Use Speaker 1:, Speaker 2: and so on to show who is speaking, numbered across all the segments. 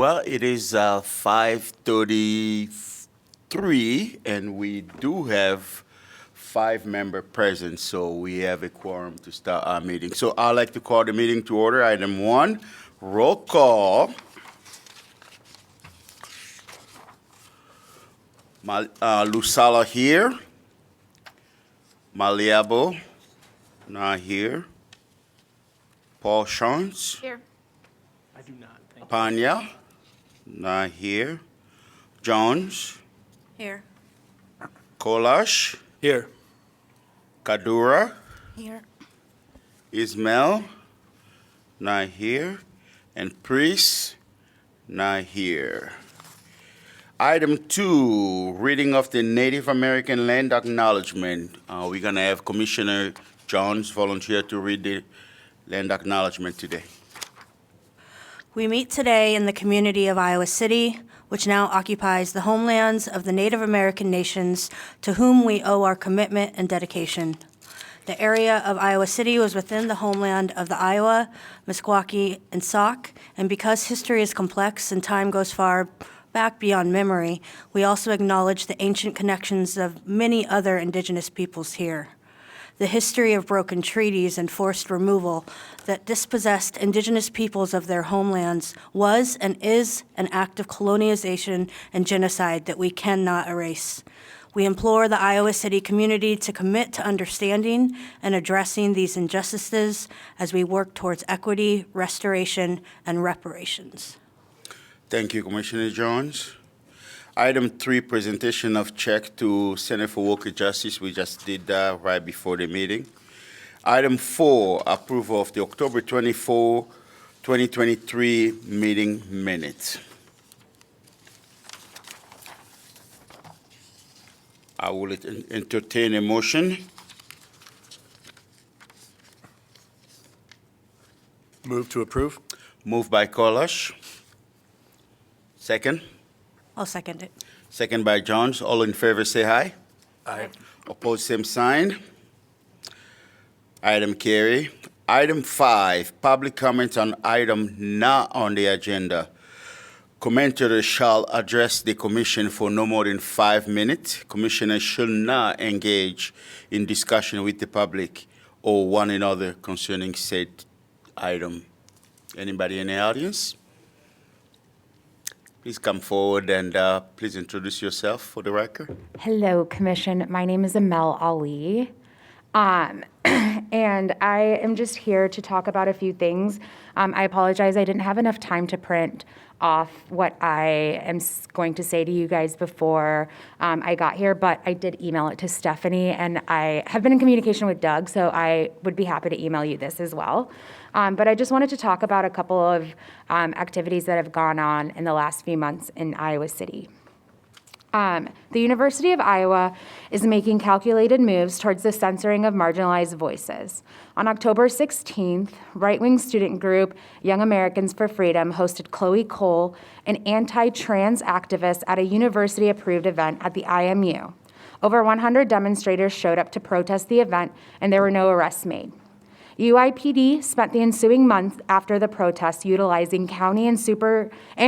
Speaker 1: Well, it is 5:33, and we do have 5 member present, so we have a quorum to start our meeting. So I'd like to call the meeting to order. Item 1, roll call. Lusala here. Maliabo, not here. Paul Shantz.
Speaker 2: Here.
Speaker 3: I do not, thank you.
Speaker 1: Panya, not here. Jones,
Speaker 2: Here.
Speaker 1: Kolash,
Speaker 3: Here.
Speaker 1: Kadura,
Speaker 2: Here.
Speaker 1: Ismail, not here. And Priest, not here. Item 2, reading of the Native American Land Acknowledgement. We're going to have Commissioner Jones volunteer to read the land acknowledgement today.
Speaker 2: We meet today in the community of Iowa City, which now occupies the homelands of the Native American nations to whom we owe our commitment and dedication. The area of Iowa City was within the homeland of the Iowa, Meskwaki, and Sauk, and because history is complex and time goes far back beyond memory, we also acknowledge the ancient connections of many other indigenous peoples here. The history of broken treaties and forced removal that dispossessed indigenous peoples of their homelands was and is an act of colonialization and genocide that we cannot erase. We implore the Iowa City community to commit to understanding and addressing these injustices as we work towards equity, restoration, and reparations.
Speaker 1: Thank you, Commissioner Jones. Item 3, presentation of check to Center for Worker Justice. We just did that right before the meeting. Item 4, approval of the October 24, 2023 meeting minutes. I will entertain a motion.
Speaker 3: Move to approve?
Speaker 1: Moved by Kolash. Second.
Speaker 2: I'll second it.
Speaker 1: Second by Jones. All in favor say aye.
Speaker 3: Aye.
Speaker 1: Opposed, same sign. Item carry. Item 5, public comments on item not on the agenda. Commenters shall address the commission for no more than 5 minutes. Commissioners should not engage in discussion with the public or one another concerning said item. Anybody in the audience? Please come forward and please introduce yourself for the record.
Speaker 4: Hello, Commission. My name is Amel Ali. And I am just here to talk about a few things. I apologize, I didn't have enough time to print off what I am going to say to you guys before I got here, but I did email it to Stephanie, and I have been in communication with Doug, so I would be happy to email you this as well. But I just wanted to talk about a couple of activities that have gone on in the last few months in Iowa City. The University of Iowa is making calculated moves towards the censoring of marginalized voices. On October 16th, right-wing student group Young Americans for Freedom hosted Chloe Cole, an anti-trans activist, at a university-approved event at the IMU. Over 100 demonstrators showed up to protest the event, and there were no arrests made. UIPD spent the ensuing month after the protest utilizing county and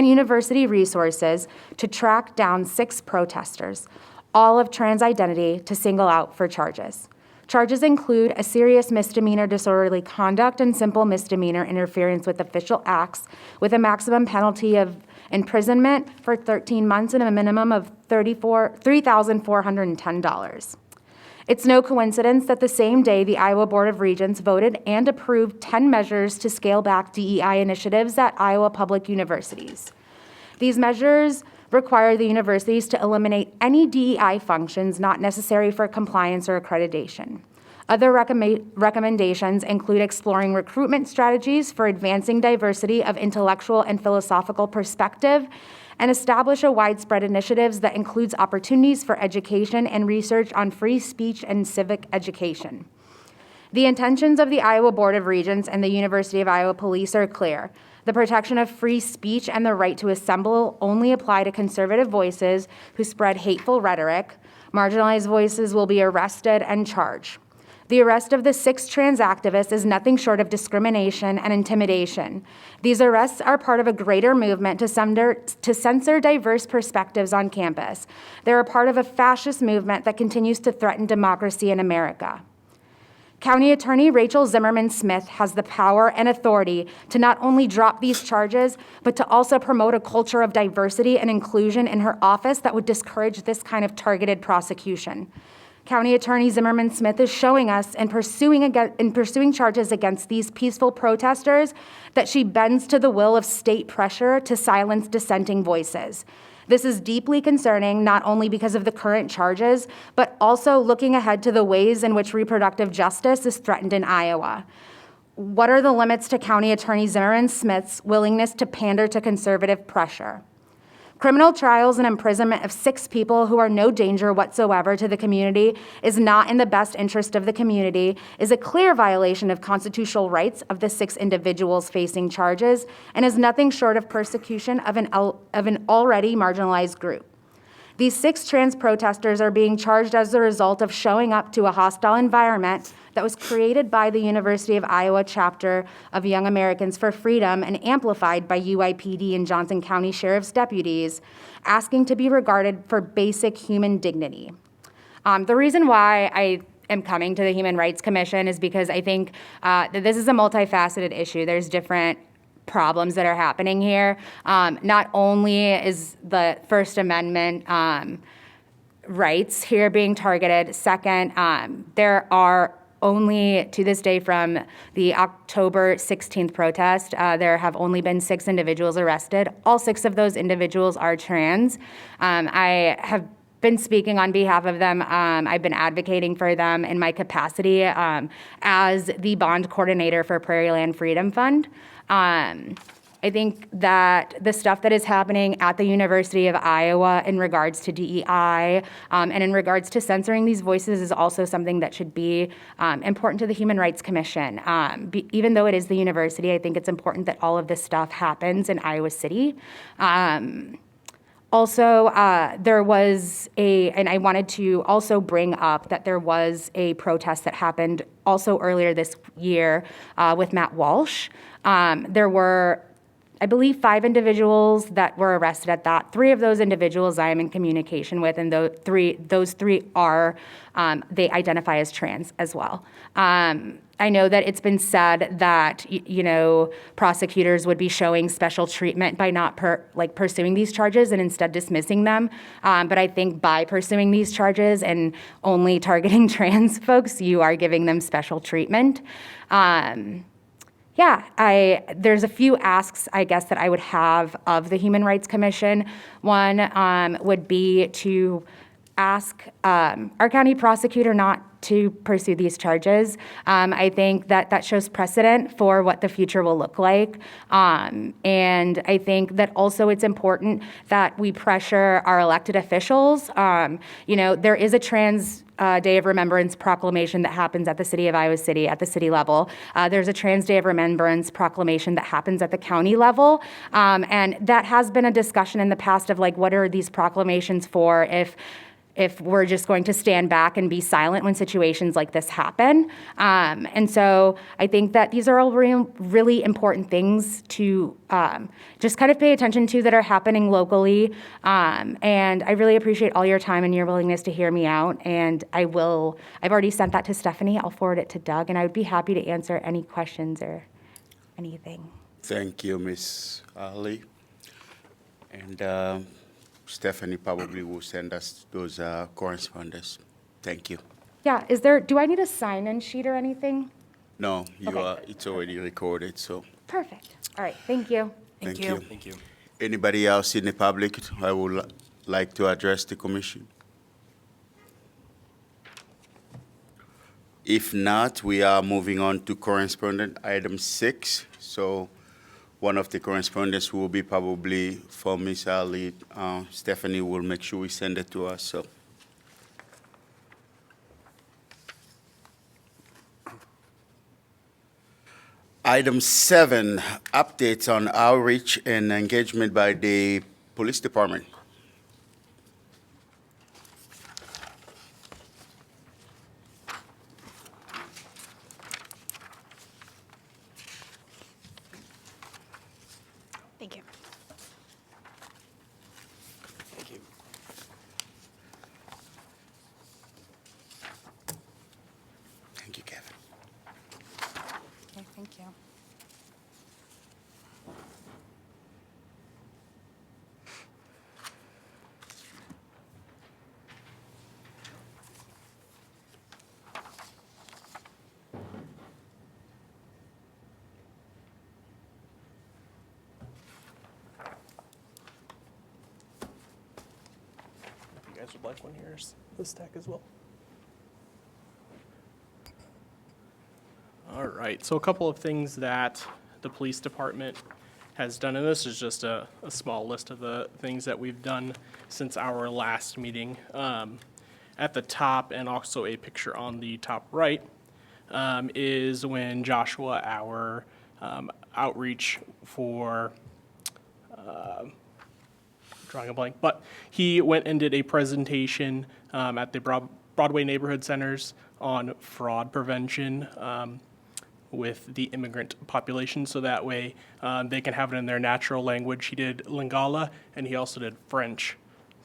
Speaker 4: university resources to track down 6 protesters, all of trans identity, to single out for charges. Charges include a serious misdemeanor disorderly conduct and simple misdemeanor interference with official acts, with a maximum penalty of imprisonment for 13 months and a minimum of $3,410. It's no coincidence that the same day the Iowa Board of Regents voted and approved 10 measures to scale back DEI initiatives at Iowa public universities. These measures require the universities to eliminate any DEI functions not necessary for compliance or accreditation. Other recommendations include exploring recruitment strategies for advancing diversity of intellectual and philosophical perspective, and establish a widespread initiatives that includes opportunities for education and research on free speech and civic education. The intentions of the Iowa Board of Regents and the University of Iowa Police are clear. The protection of free speech and the right to assemble only apply to conservative voices who spread hateful rhetoric. Marginalized voices will be arrested and charged. The arrest of the 6 trans activists is nothing short of discrimination and intimidation. These arrests are part of a greater movement to censor diverse perspectives on campus. They're a part of a fascist movement that continues to threaten democracy in America. County Attorney Rachel Zimmerman Smith has the power and authority to not only drop these charges, but to also promote a culture of diversity and inclusion in her office that would discourage this kind of targeted prosecution. County Attorney Zimmerman Smith is showing us in pursuing charges against these peaceful protesters that she bends to the will of state pressure to silence dissenting voices. This is deeply concerning, not only because of the current charges, but also looking ahead to the ways in which reproductive justice is threatened in Iowa. What are the limits to County Attorney Zimmerman Smith's willingness to pander to conservative pressure? Criminal trials and imprisonment of 6 people who are no danger whatsoever to the community is not in the best interest of the community, is a clear violation of constitutional rights of the 6 individuals facing charges, and is nothing short of persecution of an already marginalized group. These 6 trans protesters are being charged as a result of showing up to a hostile environment that was created by the University of Iowa chapter of Young Americans for Freedom and amplified by UIPD and Johnson County Sheriff's deputies, asking to be regarded for basic human dignity. The reason why I am coming to the Human Rights Commission is because I think that this is a multifaceted issue. There's different problems that are happening here. Not only is the First Amendment rights here being targeted, second, there are only to this day from the October 16th protest, there have only been 6 individuals arrested. All 6 of those individuals are trans. I have been speaking on behalf of them. I've been advocating for them in my capacity as the bond coordinator for Prairie Land Freedom Fund. I think that the stuff that is happening at the University of Iowa in regards to DEI and in regards to censoring these voices is also something that should be important to the Human Rights Commission. Even though it is the university, I think it's important that all of this stuff happens in Iowa City. Also, there was and I wanted to also bring up that there was a protest that happened also earlier this year with Matt Walsh. There were, I believe, 5 individuals that were arrested at that. 3 of those individuals I am in communication with, and those three are, they identify as trans as well. I know that it's been said that, prosecutors would be showing special treatment by not pursuing these charges and instead dismissing them. But I think by pursuing these charges and only targeting trans folks, you are giving them special treatment. There's a few asks, I guess, that I would have of the Human Rights Commission. One would be to ask our county prosecutor not to pursue these charges. I think that shows precedent for what the future will look like. And I think that also it's important that we pressure our elected officials. There is a Trans Day of Remembrance proclamation that happens at the City of Iowa City at the city level. There's a Trans Day of Remembrance proclamation that happens at the county level. And that has been a discussion in the past of what are these proclamations for if we're just going to stand back and be silent when situations like this happen. And so I think that these are all really important things to just kind of pay attention to that are happening locally. And I really appreciate all your time and your willingness to hear me out. And I've already sent that to Stephanie. I'll forward it to Doug, and I would be happy to answer any questions or anything.
Speaker 1: Thank you, Ms. Ali. And Stephanie probably will send us those correspondence. Thank you.
Speaker 4: Yeah, do I need a sign-in sheet or anything?
Speaker 1: No,
Speaker 4: Okay.
Speaker 1: it's already recorded, so
Speaker 4: Perfect. All right, thank you.
Speaker 1: thank
Speaker 2: you.
Speaker 1: you.
Speaker 3: Thank you.
Speaker 1: Anybody else in the public I would like to address the commission? If not, we are moving on to correspondent item 6. So one of the correspondents will be probably for Ms. Ali. Stephanie will make sure we send it to us, so. Item 7, updates on outreach and engagement by the police department.
Speaker 5: Thank you.
Speaker 3: If you guys would like one, here's the stack as well. All right, so a couple of things that the police department has done, and this is just a small list of the things that we've done since our last meeting. At the top, and also a picture on the top right, is when Joshua, our outreach for, drawing a blank, but he went and did a presentation at the Broadway Neighborhood Centers on fraud prevention with the immigrant population, so that way they can have it in their natural language. He did Lingala, and he also did French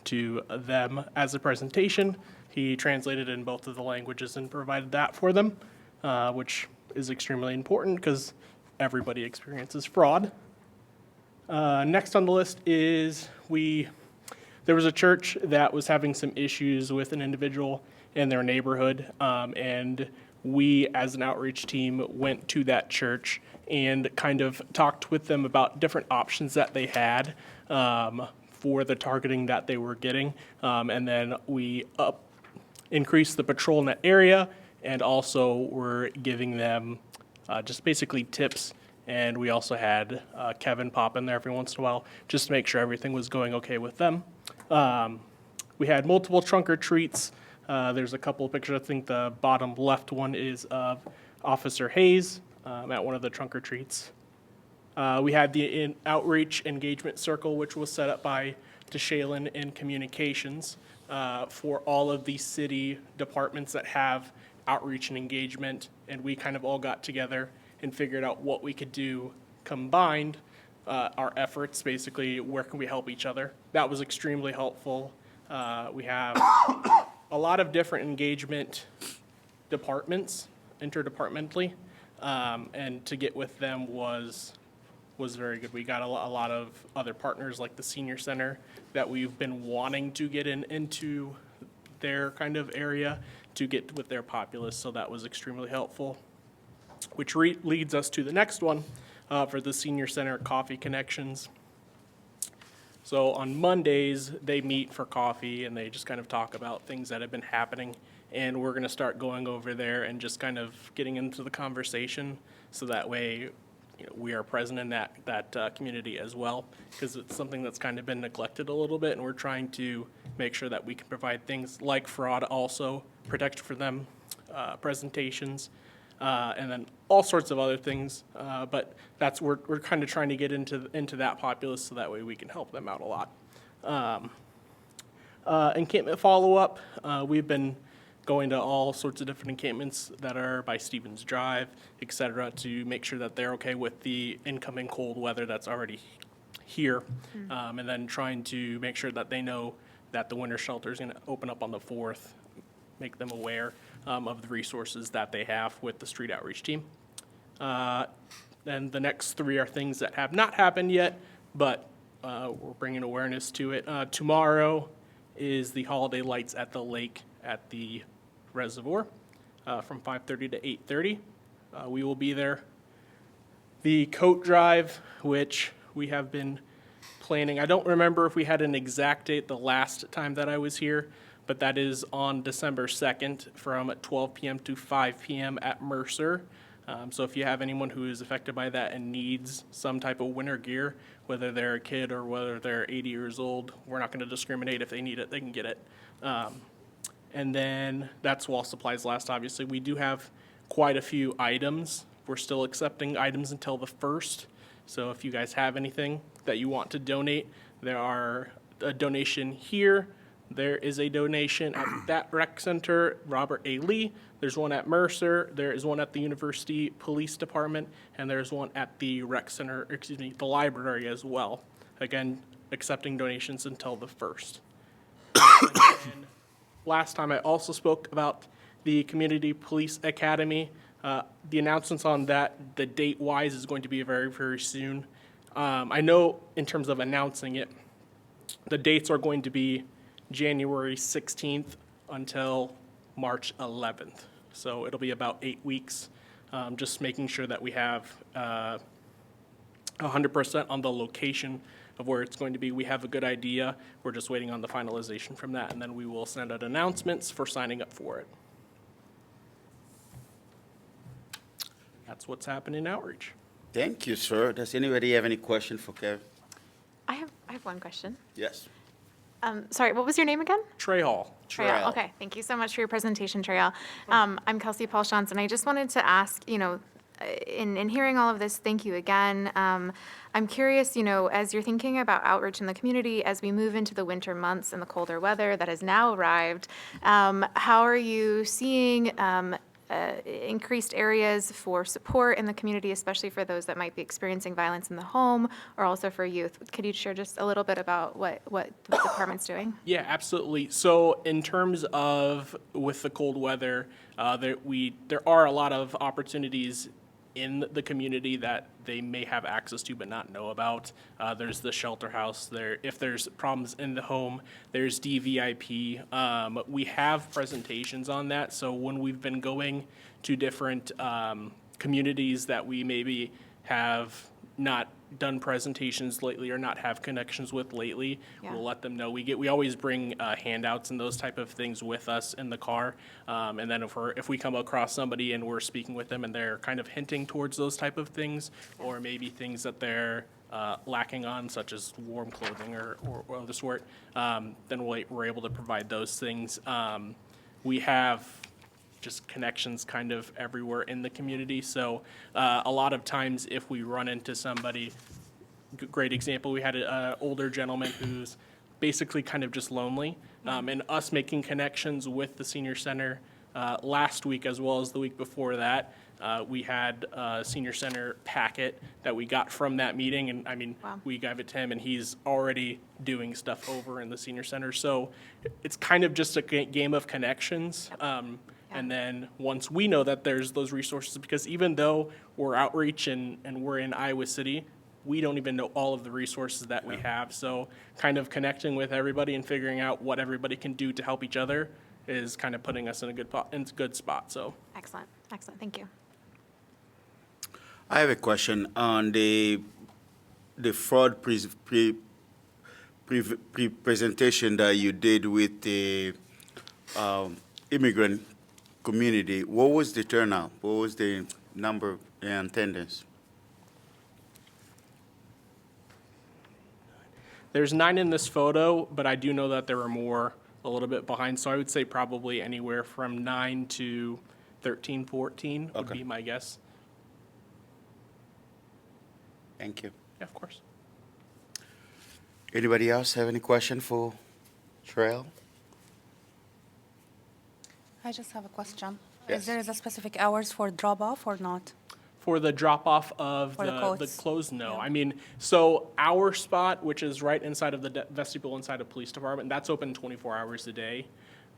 Speaker 3: to them as a presentation. He translated in both of the languages and provided that for them, which is extremely important because everybody experiences fraud. Next on the list is there was a church that was having some issues with an individual in their neighborhood, and we as an outreach team went to that church and kind of talked with them about different options that they had for the targeting that they were getting, and then we increased the patrol in that area, and also we're giving them just basically tips. And we also had Kevin pop in there every once in a while just to make sure everything was going okay with them. We had multiple trunk or treats. There's a couple of pictures. I think the bottom left one is of Officer Hayes at one of the trunk or treats. We had the outreach engagement circle, which was set up by Deshalin in communications for all of the city departments that have outreach and engagement. And we kind of all got together and figured out what we could do combined, our efforts, basically, where can we help each other. That was extremely helpful. We have a lot of different engagement departments, interdepartmentally, and to get with them was very good. We got a lot of other partners like the senior center that we've been wanting to get into their kind of area to get with their populace, so that was extremely helpful. Which leads us to the next one for the senior center coffee connections. So on Mondays, they meet for coffee and they just kind of talk about things that have been happening. And we're going to start going over there and just kind of getting into the conversation so that way we are present in that community as well, because it's something that's kind of been neglected a little bit, and we're trying to make sure that we can provide things like fraud also, protection for them, presentations, and then all sorts of other things. But we're kind of trying to get into that populace so that way we can help them out a lot. Encampment follow-up, we've been going to all sorts of different encampments that are by Stevens Drive, et cetera, to make sure that they're okay with the incoming cold weather that's already here. And then trying to make sure that they know that the winter shelter is going to open up on the 4th, make them aware of the resources that they have with the street outreach team. Then the next 3 are things that have not happened yet, but we're bringing awareness to it. Tomorrow is the holiday lights at the lake at the reservoir from 5:30 to 8:30. We will be there. The coat drive, which we have been planning, I don't remember if we had an exact date the last time that I was here, but that is on December 2nd from 12 p.m. to 5 p.m. at Mercer. So if you have anyone who is affected by that and needs some type of winter gear, whether they're a kid or whether they're 80 years old, we're not going to discriminate. If they need it, they can get it. And then that's while supplies last, obviously. We do have quite a few items. We're still accepting items until the 1st. So if you guys have anything that you want to donate, there are a donation here. There is a donation at that rec center, Robert A. Lee. There's one at Mercer. There is one at the University Police Department. And there's one at the rec center, the library as well. Again, accepting donations until the 1st. And last time I also spoke about the Community Police Academy. The announcements on that, the date-wise, is going to be very, very soon. I know in terms of announcing it, the dates are going to be January 16th until March 11th. So it'll be about 8 weeks, just making sure that we have 100% on the location of where it's going to be. We have a good idea. We're just waiting on the finalization from that, and then we will send out announcements for signing up for it. That's what's happening in outreach.
Speaker 1: Thank you, sir. Does anybody have any question for Kevin?
Speaker 5: I have one question.
Speaker 1: Yes.
Speaker 5: Sorry, what was your name again?
Speaker 3: Trey Hall.
Speaker 1: Trail.
Speaker 5: Okay, thank you so much for your presentation, Trail. I'm Kelsey Paul Shantz, and I just wanted to ask, in hearing all of this, thank you again. I'm curious, as you're thinking about outreach in the community, as we move into the winter months and the colder weather that has now arrived, how are you seeing increased areas for support in the community, especially for those that might be experiencing violence in the home or also for youth? Could you share just a little bit about what the department's doing?
Speaker 3: Yeah, absolutely. So in terms of with the cold weather, there are a lot of opportunities in the community that they may have access to but not know about. There's the shelter house. If there's problems in the home, there's DVIP. We have presentations on that. So when we've been going to different communities that we maybe have not done presentations lately or not have connections with lately,
Speaker 5: Yeah.
Speaker 3: we'll let them know. We always bring handouts and those type of things with us in the car. And then if we come across somebody and we're speaking with them and they're kind of hinting towards those type of things, or maybe things that they're lacking on, such as warm clothing or of the sort, then we're able to provide those things. We have just connections kind of everywhere in the community. So a lot of times if we run into somebody, great example, we had an older gentleman who's basically kind of just lonely. And us making connections with the senior center last week as well as the week before that, we had a senior center packet that we got from that meeting. And I mean,
Speaker 5: Wow.
Speaker 3: we gave it to him and he's already doing stuff over in the senior center. So it's kind of just a game of connections. And then once we know that there's those resources, because even though we're outreach and we're in Iowa City, we don't even know all of the resources that we have. So kind of connecting with everybody and figuring out what everybody can do to help each other is kind of putting us in a good spot. So
Speaker 5: Excellent, thank you.
Speaker 1: I have a question on the fraud presentation that you did with the immigrant community. What was the turnout? What was the number in attendance?
Speaker 3: there's 9 in this photo, but I do know that there were more a little bit behind. So I would say probably anywhere from 9 to 13, 14 would
Speaker 1: Okay.
Speaker 3: be my guess.
Speaker 1: Thank you.
Speaker 3: Yeah, of course.
Speaker 1: Anybody else have any question for Trail?
Speaker 6: I just have a question.
Speaker 1: Yes.
Speaker 6: Is there a specific hours for drop-off or not?
Speaker 3: For the drop-off of
Speaker 6: For the
Speaker 3: the
Speaker 6: coats?
Speaker 3: clothes, no.
Speaker 6: Yeah.
Speaker 3: I mean, so our spot, which is right inside of the vestibule inside of police department, that's open 24 hours a day.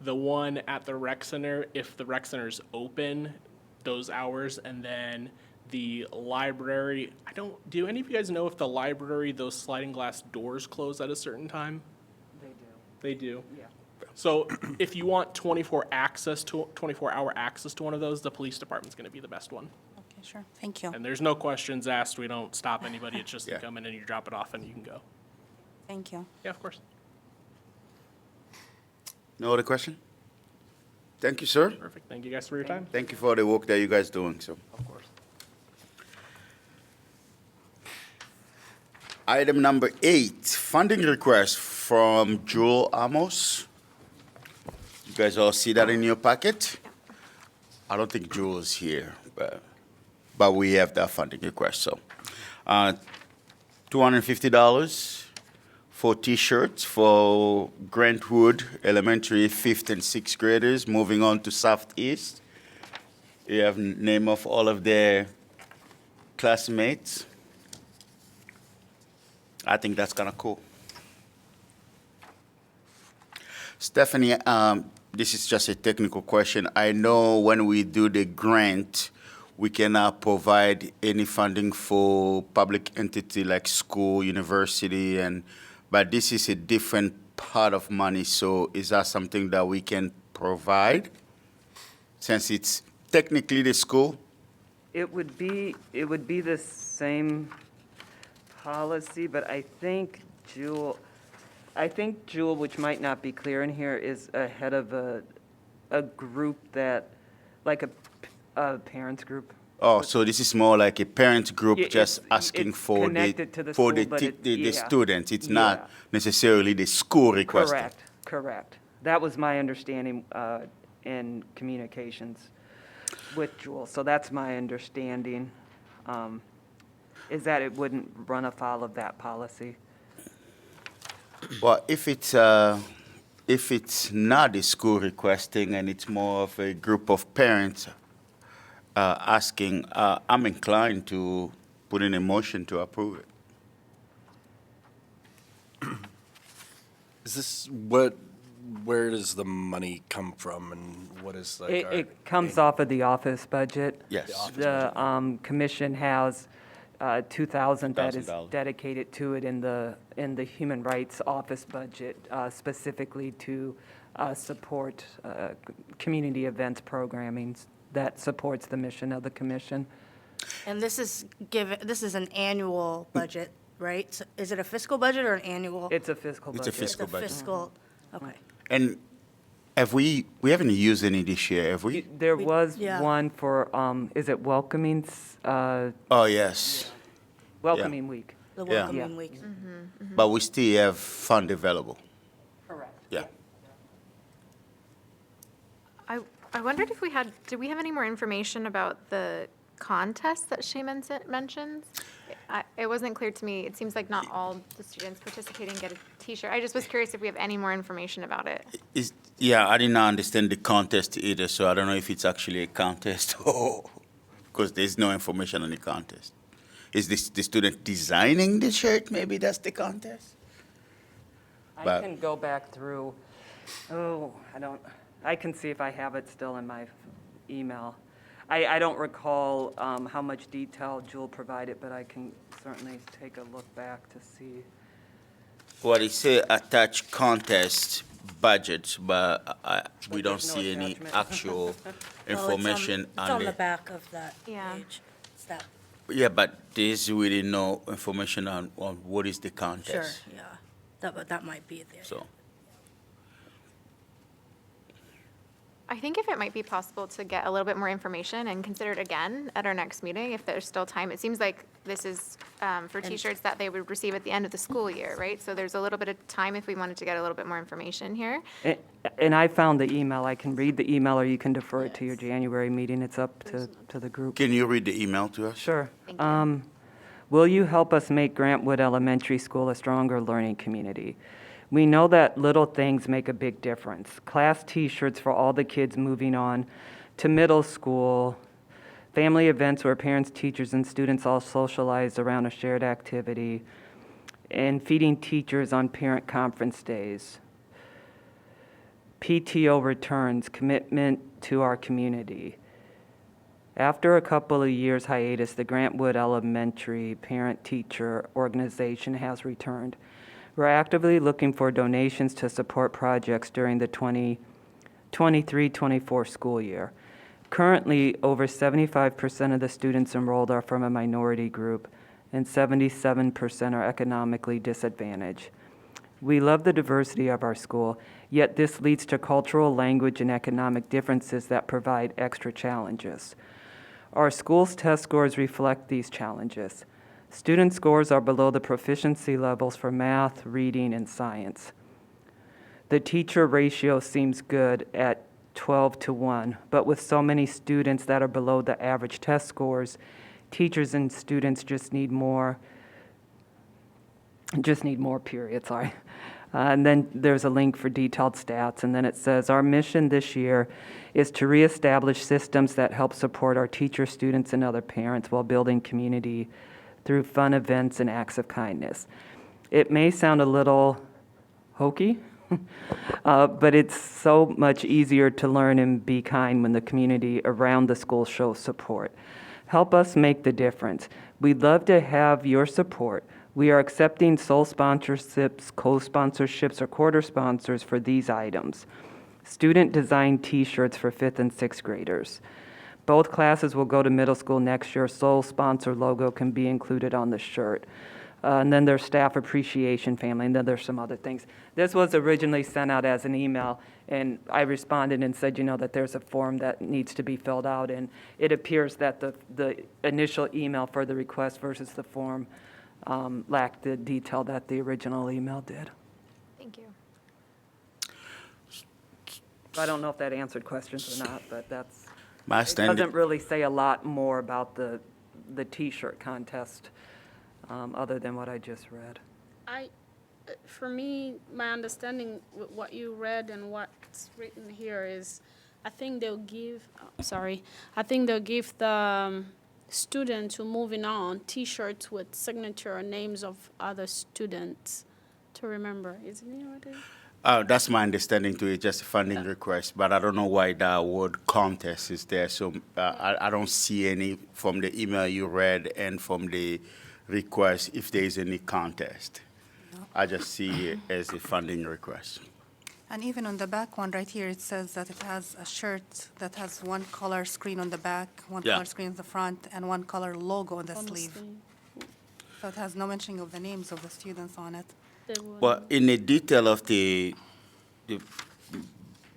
Speaker 3: The one at the rec center, if the rec center's open, those hours, and then the library, do any of you guys know if the library, those sliding glass doors close at a certain time? They do? Yeah. So if you want 24-hour access to one of those, the police department's gonna be the best one.
Speaker 6: Okay, sure. Thank you.
Speaker 3: And there's no questions asked. We don't stop anybody. It's just you
Speaker 1: Yeah.
Speaker 3: come in and you drop it off and you can go.
Speaker 6: Thank you.
Speaker 3: Yeah, of course.
Speaker 1: No other question? Thank you, sir.
Speaker 3: Perfect. Thank you guys for your time.
Speaker 1: Thank you for the work that you guys doing, so.
Speaker 3: Of course.
Speaker 1: Item number 8, funding request from Joel Amos. You guys all see that in your packet? I don't think Joel is here, but we have that funding request, so. $250 for T-shirts for Grantwood Elementary 5th and 6th graders moving on to Southeast. You have name of all of their classmates. I think that's kind of cool. Stephanie, this is just a technical question. I know when we do the grant, we cannot provide any funding for public entity like school, university, but this is a different pot of money. So is that something that we can provide since it's technically the school?
Speaker 7: It would be the same policy, but I think Jewel, which might not be clear in here, is ahead of a group that, like a parents group.
Speaker 1: Oh, so this is more like a parent group
Speaker 7: Yeah,
Speaker 1: just
Speaker 7: it's-
Speaker 1: asking
Speaker 7: it's
Speaker 1: for
Speaker 7: connected to the
Speaker 1: for
Speaker 7: school, but
Speaker 1: the
Speaker 7: yeah.
Speaker 1: students. It's
Speaker 7: Yeah.
Speaker 1: not necessarily the school requesting.
Speaker 7: Correct. That was my understanding in communications with Jewel. So that's my understanding, is that it wouldn't run afoul of that policy.
Speaker 1: Well, if it's not the school requesting and it's more of a group of parents asking, I'm inclined to put in a motion to approve it.
Speaker 8: Is this where does the money come from and what is like our?
Speaker 7: It comes off of the office budget.
Speaker 1: Yes.
Speaker 7: The commission has 2,000 that is
Speaker 1: $2,000.
Speaker 7: dedicated to it in the Human Rights Office budget, specifically to support community events programming that supports the mission of the commission.
Speaker 2: And this is an annual budget, right? So is it a fiscal budget or an annual?
Speaker 7: It's a fiscal
Speaker 1: It's a
Speaker 7: budget.
Speaker 1: fiscal
Speaker 2: It's a
Speaker 1: budget.
Speaker 2: fiscal, okay.
Speaker 1: And have we haven't used any this year, have we?
Speaker 7: There was
Speaker 2: yeah.
Speaker 7: one for, is it
Speaker 1: Oh, yes.
Speaker 7: Welcoming Week?
Speaker 2: The
Speaker 1: Yeah.
Speaker 2: welcoming week.
Speaker 1: But we still have fund available.
Speaker 7: Correct.
Speaker 1: Yeah.
Speaker 5: I wondered if did we have any more information about the contest that she mentioned? It wasn't clear to me. It seems like not all the students participating get a T-shirt. I just was curious if we have any more information about it.
Speaker 1: I did not understand the contest either, so I don't know if it's actually a contest or because there's no information on the contest. Is this the student designing the shirt? Maybe that's the contest.
Speaker 7: I
Speaker 1: But-
Speaker 7: can go back through, I can see if I have it still in my email. I don't recall how much detail Jewel provided, but I can certainly take a look back to see.
Speaker 1: Well, it say attached contest budget, but we don't
Speaker 7: there's no
Speaker 1: see any
Speaker 7: attachment.
Speaker 1: actual information
Speaker 2: It's on the
Speaker 1: it.
Speaker 2: back of that
Speaker 5: Yeah.
Speaker 2: page. It's that,
Speaker 1: Yeah, but there's really no information on what is the
Speaker 2: sure,
Speaker 1: contest.
Speaker 2: yeah. That might be there.
Speaker 1: So,
Speaker 5: I think if it might be possible to get a little bit more information and consider it again at our next meeting, if there's still time. It seems like this is for T-shirts that they would receive at the end of the school year, right? So there's a little bit of time if we wanted to get a little bit more information here.
Speaker 7: And I found the email. I can read the email, or you can defer it to your January meeting. It's up to the group.
Speaker 1: can you read the email to us?
Speaker 7: Sure.
Speaker 5: Thank you.
Speaker 7: Will you help us make Grantwood Elementary School a stronger learning community? We know that little things make a big difference. Class T-shirts for all the kids moving on to middle school, family events where parents, teachers, and students all socialize around a shared activity, and feeding teachers on parent conference days. PTO returns, commitment to our community. After a couple of years hiatus, the Grantwood Elementary Parent-Teacher Organization has returned. We're actively looking for donations to support projects during the 2023-24 school year. Currently, over 75% of the students enrolled are from a minority group, and 77% are economically disadvantaged. We love the diversity of our school, yet this leads to cultural, language, and economic differences that provide extra challenges. Our school's test scores reflect these challenges. Student scores are below the proficiency levels for math, reading, and science. The teacher ratio seems good at 12-1, but with so many students that are below the average test scores, teachers and students just need more, period, sorry. And then there's a link for detailed stats, and then it says, our mission this year is to reestablish systems that help support our teachers, students, and other parents while building community through fun events and acts of kindness. It may sound a little hokey, But it's so much easier to learn and be kind when the community around the school shows support. Help us make the difference. We'd love to have your support. We are accepting sole sponsorships, co-sponsorships, or quarter sponsors for these items. Student-designed T-shirts for 5th and 6th graders. Both classes will go to middle school next year. Sole sponsor logo can be included on the shirt. And then there's staff appreciation family, and then there's some other things. This was originally sent out as an email, and I responded and said, that there's a form that needs to be filled out, and it appears that the initial email for the request versus the form lacked the detail that the original email did.
Speaker 5: Thank you.
Speaker 7: So I don't know if that answered questions or not, but that's,
Speaker 1: My
Speaker 7: it
Speaker 1: understanding,
Speaker 7: doesn't really say a lot more about the T-shirt contest, other than what I just read.
Speaker 9: For me, my understanding with what you read and what's written here is, I think they'll give the students who moving on T-shirts with signature or names of other students to remember. Isn't it what it is?
Speaker 1: that's my understanding too. It's just a funding request, but I don't know why that word contest is there. So I don't see any from the email you read and from the request if there is any contest. I just see it as a funding request.
Speaker 6: And even on the back one right here, it says that it has a shirt that has one color screen on the back, one
Speaker 1: Yeah.
Speaker 6: color screen on the front, and one color logo on the
Speaker 9: On the
Speaker 6: sleeve.
Speaker 9: sleeve.
Speaker 6: So it has no mentioning of the names of the students on it.
Speaker 9: They will-
Speaker 1: Well, in the detail of the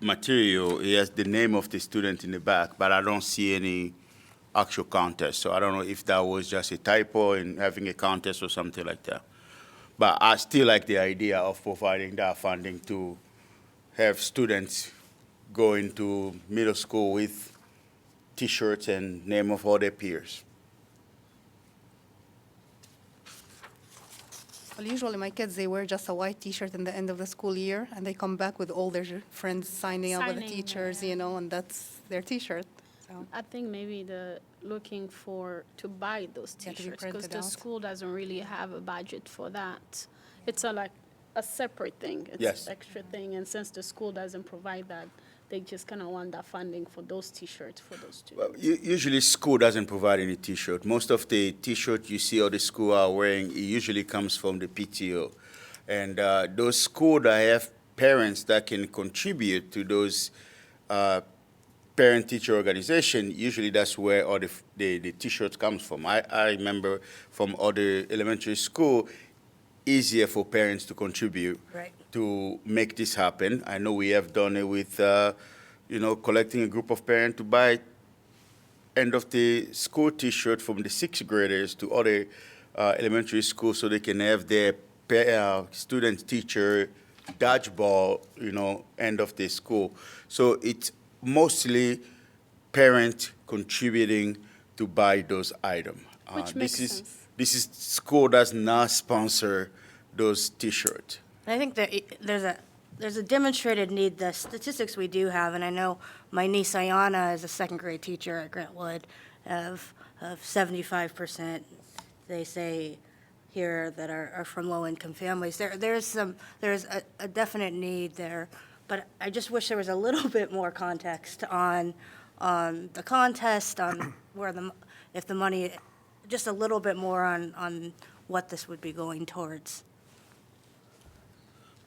Speaker 1: material, it has the name of the student in the back, but I don't see any actual contest. So I don't know if that was just a typo in having a contest or something like that. But I still like the idea of providing that funding to have students go into middle school with T-shirts and name of all their peers.
Speaker 6: Well, usually my kids, they wear just a white T-shirt in the end of the school year, and they come back with all their friends signing up with the
Speaker 9: Signing,
Speaker 6: teachers, and that's their T-shirt. So
Speaker 9: I think maybe the looking to buy those
Speaker 6: Yeah, to be
Speaker 9: T-shirts, because
Speaker 6: printed
Speaker 9: the
Speaker 6: out.
Speaker 9: school doesn't really have a budget for that. It's like a separate thing. It's
Speaker 1: Yes.
Speaker 9: extra thing, and since the school doesn't provide that, they just kind of want that funding for those T-shirts for those
Speaker 1: Well,
Speaker 9: students.
Speaker 1: usually school doesn't provide any T-shirt. Most of the T-shirt you see all the school are wearing, it usually comes from the PTO. And those schools that have parents that can contribute to those parent-teacher organization, usually that's where all the T-shirts comes from. I remember from other elementary school, easier for parents to contribute
Speaker 2: Right.
Speaker 1: to make this happen. I know we have done it with, collecting a group of parents to buy end of the school T-shirt from the 6th graders to other elementary schools so they can have their student teacher dodgeball, end of the school. So it's mostly parent contributing to buy those items.
Speaker 9: Which makes sense.
Speaker 1: This is school does not sponsor those T-shirts.
Speaker 2: I think that there's a demonstrated need. The statistics we do have, and I know my niece Ayana is a second grade teacher at Grant Wood, of 75%. They say here that are from low income families. There's a definite need there, but I just wish there was a little bit more context on the contest, on if the money, just a little bit more on what this would be going towards.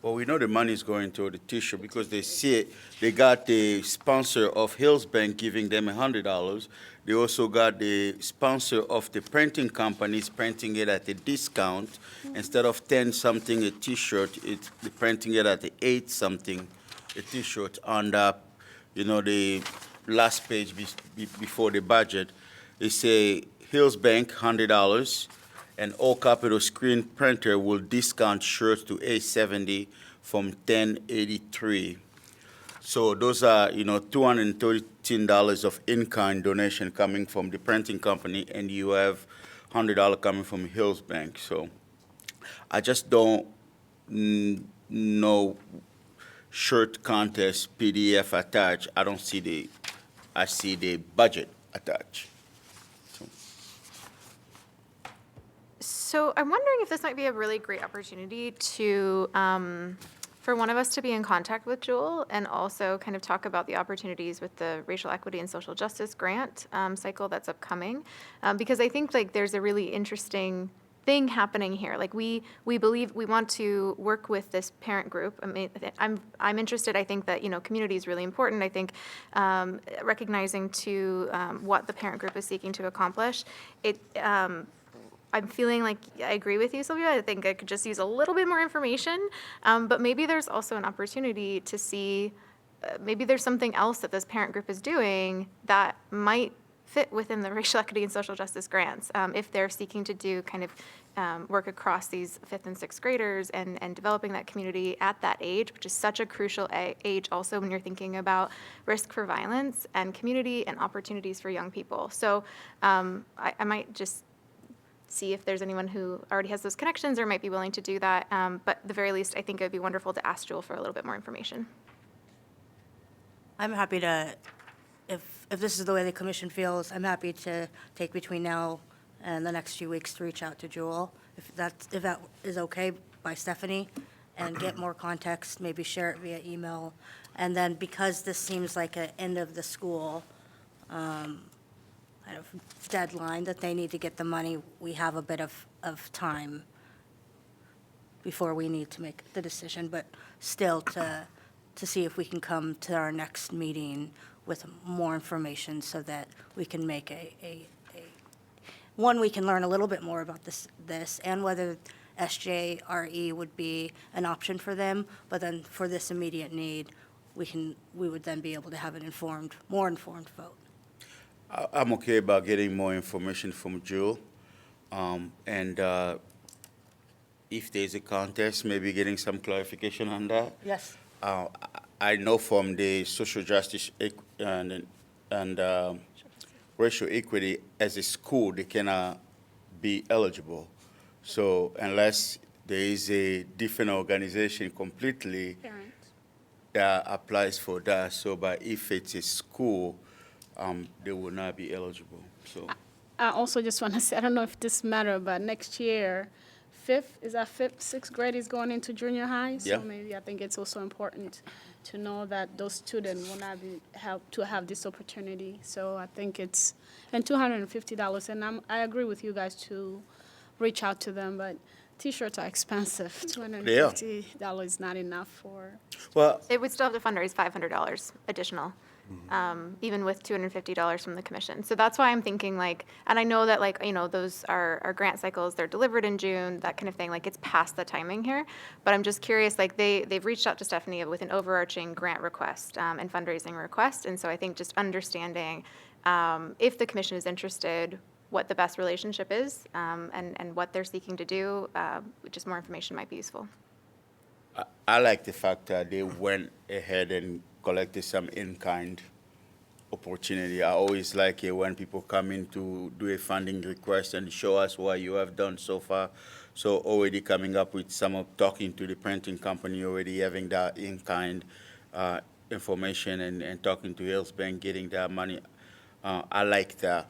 Speaker 1: Well, we know the money is going toward the T-shirt because they see it. They got the sponsor of Hills Bank giving them $100. They also got the sponsor of the printing companies printing it at a discount. Instead of 10-something a T-shirt, they're printing it at the 8-something a T-shirt on the last page before the budget. They say Hills Bank, $100. And all capital screen printer will discount shirts to $870 from $1083. So those are, $213 of in-kind donation coming from the printing company, and you have $100 coming from Hills Bank. So I just don't know shirt contest PDF attached. I see the budget attached.
Speaker 5: So I'm wondering if this might be a really great opportunity to for one of us to be in contact with Jewel and also kind of talk about the opportunities with the racial equity and social justice grant cycle that's upcoming. Because I think like there's a really interesting thing happening here. Like we believe we want to work with this parent group. I mean, I'm interested. I think that, you know, community is really important. I think recognizing to what the parent group is seeking to accomplish, I'm feeling like I agree with you, Sylvia. I think I could just use a little bit more information. But maybe there's also an opportunity to see, maybe there's something else that this parent group is doing that might fit within the racial equity and social justice grants, if they're seeking to do kind of work across these 5th and 6th graders and developing that community at that age, which is such a crucial age also when you're thinking about risk for violence and community and opportunities for young people. So I might just see if there's anyone who already has those connections or might be willing to do that. But at the very least, I think it would be wonderful to ask Jewel for a little bit more information.
Speaker 2: I'm happy to, if this is the way the commission feels, I'm happy to take between now and the next few weeks to reach out to Jewel, if that is okay by Stephanie, and get more context, maybe share it via email. And then because this seems like an end of the school kind of deadline that they need to get the money, we have a bit of time before we need to make the decision, but still to see if we can come to our next meeting with more information so that we can make we can learn a little bit more about this and whether SJRE would be an option for them, but then for this immediate need, we would then be able to have an more informed vote.
Speaker 1: I'm okay about getting more information from Jewel. And if there's a contest, maybe getting some clarification on that.
Speaker 2: Yes.
Speaker 1: I know from the social justice and racial equity, as a school, they cannot be eligible. So unless there is a different organization completely
Speaker 9: Parent.
Speaker 1: that applies for that, so but if it's a school, they will not be eligible. So
Speaker 9: I also just want to say, I don't know if this matter, but next year, sixth grade is going into junior high. So
Speaker 1: Yeah.
Speaker 9: maybe I think it's also important to know that those students will not be helped to have this opportunity. So I think it's, and $250. And I agree with you guys to reach out to them, but T-shirts are expensive. $250 is not enough for.
Speaker 1: well,
Speaker 5: It would still have to fundraise $500 additional, even with $250 from the commission. So that's why I'm thinking like, and I know that like, you know, those are grant cycles, they're delivered in June, that kind of thing, like it's past the timing here. But I'm just curious, like they've reached out to Stephanie with an overarching grant request and fundraising request. And so I think just understanding if the commission is interested, what the best relationship is and what they're seeking to do, just more information might be useful.
Speaker 1: I like the fact that they went ahead and collected some in-kind opportunity. I always like it when people come in to do a funding request and show us what you have done so far. So already coming up with talking to the printing company, already having that in-kind information and talking to Hills Bank, getting that money. I like that.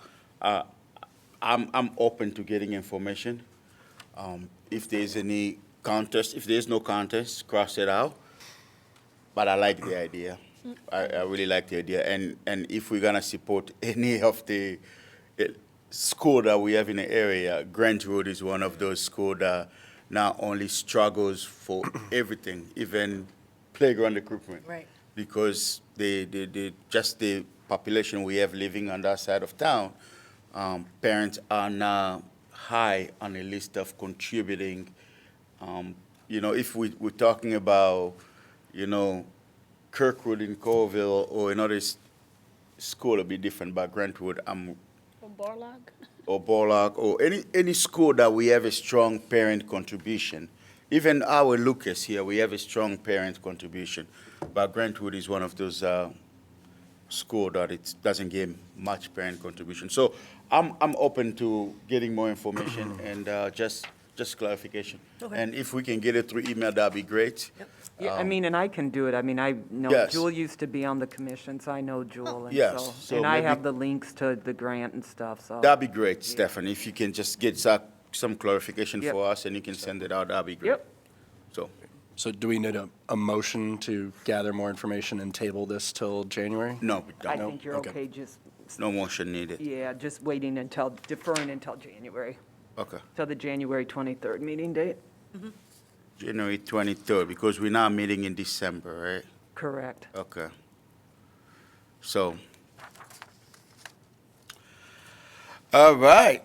Speaker 1: I'm open to getting information. If there's any contest, if there's no contest, cross it out. But I like the idea. I really like the idea. And if we're gonna support any of the school that we have in the area, Grant Road is one of those schools that not only struggles for everything, even playground equipment.
Speaker 2: Right.
Speaker 1: Because just the population we have living on that side of town, parents are now high on the list of contributing. If we're talking about, Kirkwood in Colville or another school, it'll be different, but Grantwood,
Speaker 9: For Borlaug?
Speaker 1: or Borlaug, or any school that we have a strong parent contribution. Even our Lucas here, we have a strong parent contribution, but Grantwood is one of those school that it doesn't give much parent contribution. So I'm open to getting more information and just clarification.
Speaker 2: Okay.
Speaker 1: And if we can get it through email, that'd be great.
Speaker 2: Yep.
Speaker 7: Yeah, I mean, and I can do it. I mean, I know
Speaker 1: Yes.
Speaker 7: Jewel used to be on the commission, so I know Jewel. And
Speaker 1: Yes, so
Speaker 7: and I
Speaker 1: maybe-
Speaker 7: have the links to the grant and stuff, so.
Speaker 1: That'd be great, Stephanie. If you can just get some clarification
Speaker 7: Yep.
Speaker 1: for us and you can send it out, that'd be great.
Speaker 7: Yep.
Speaker 1: So,
Speaker 8: So do we need a motion to gather more information and table this till January?
Speaker 1: No, we
Speaker 7: I
Speaker 1: don't.
Speaker 7: think you're
Speaker 8: Okay.
Speaker 7: okay just,
Speaker 1: No motion needed.
Speaker 7: yeah, just deferring until January,
Speaker 1: Okay.
Speaker 7: till the January 23rd meeting date.
Speaker 1: January 23rd, because we're now meeting in December, right?
Speaker 7: Correct.
Speaker 1: Okay. So, all right.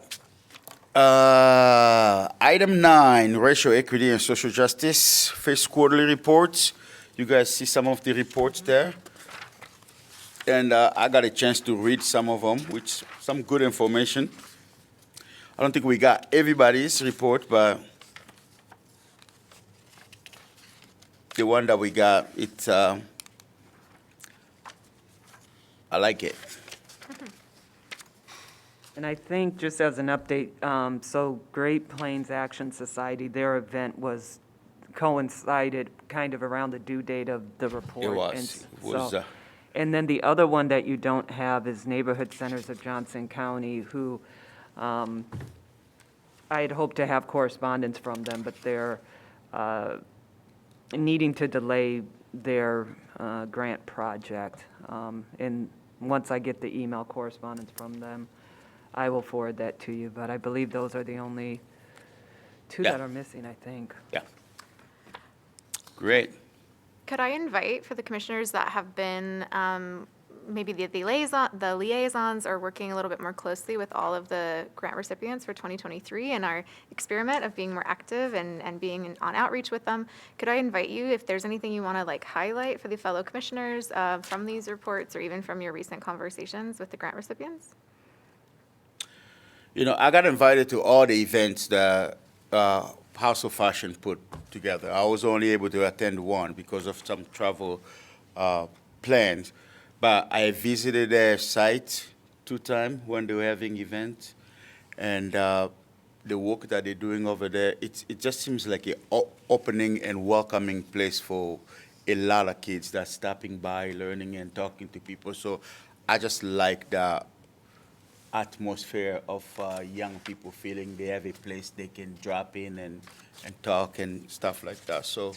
Speaker 1: Item 9, racial equity and social justice, first quarterly reports. You guys see some of the reports there? And I got a chance to read some of them, which some good information. I don't think we got everybody's report, but the one that we got, it's, I like it.
Speaker 7: And I think, just as an update, so Great Plains Action Society, their event coincided kind of around the due date of the report.
Speaker 1: It was.
Speaker 7: And
Speaker 1: It was,
Speaker 7: so- And then the other one that you don't have is Neighborhood Centers of Johnson County, who I had hoped to have correspondence from them, but they're needing to delay their grant project. And once I get the email correspondence from them, I will forward that to you. But I believe those are the only two
Speaker 1: Yeah.
Speaker 7: that are missing, I think.
Speaker 1: Yeah. Great.
Speaker 5: Could I invite for the commissioners that have been, maybe the liaisons are working a little bit more closely with all of the grant recipients for 2023 and our experiment of being more active and being on outreach with them. Could I invite you, if there's anything you want to like highlight for the fellow commissioners from these reports or even from your recent conversations with the grant recipients?
Speaker 1: You know, I got invited to all the events that House of Fashion put together. I was only able to attend one because of some travel plans. But I visited their site 2 times when they were having events. And the work that they're doing over there, it just seems like an opening and welcoming place for a lot of kids that's stopping by, learning and talking to people. So I just like the atmosphere of young people feeling they have a place they can drop in and talk and stuff like that. So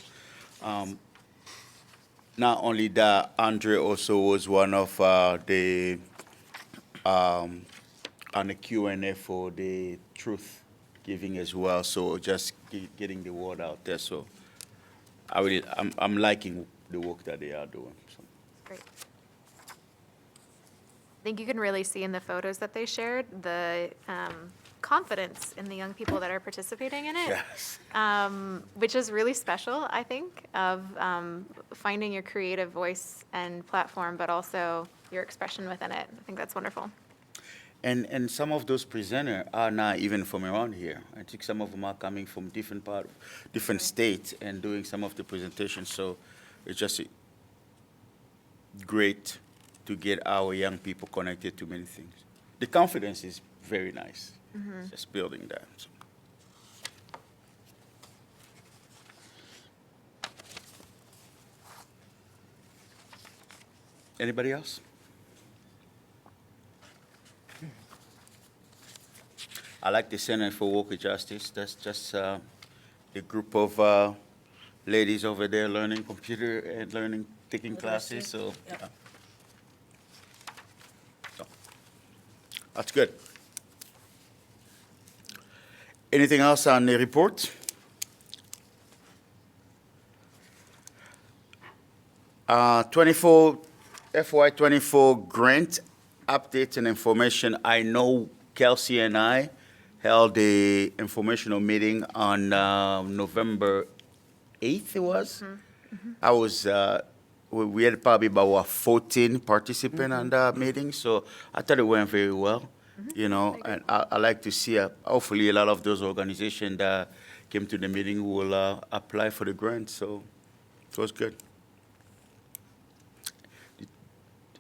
Speaker 1: not only that, Andre also was one of the on the Q&A for the truth giving as well. So just getting the word out there. So I'm liking the work that they are doing. So.
Speaker 5: Great. I think you can really see in the photos that they shared the confidence in the young people that are participating in it.
Speaker 1: Yes.
Speaker 5: Which is really special, I think, of finding your creative voice and platform, but also your expression within it. I think that's wonderful.
Speaker 1: And some of those presenters are not even from around here. I think some of them are coming from different states and doing some of the presentations. So it's just great to get our young people connected to many things. The confidence is very nice. Just building that. So. Anybody else? I like the Center for Worker Justice. That's just the group of ladies over there learning computer and learning, taking classes. So, yeah. So, that's good. Anything else on the report? FY24 grant updates and information. I know Kelsey and I held a informational meeting on November 8th, it was. I was, we had probably about 14 participants on that meeting, so I thought it went very well, you know, and I like to see, hopefully a lot of those organizations that came to the meeting will apply for the grant, so it was good.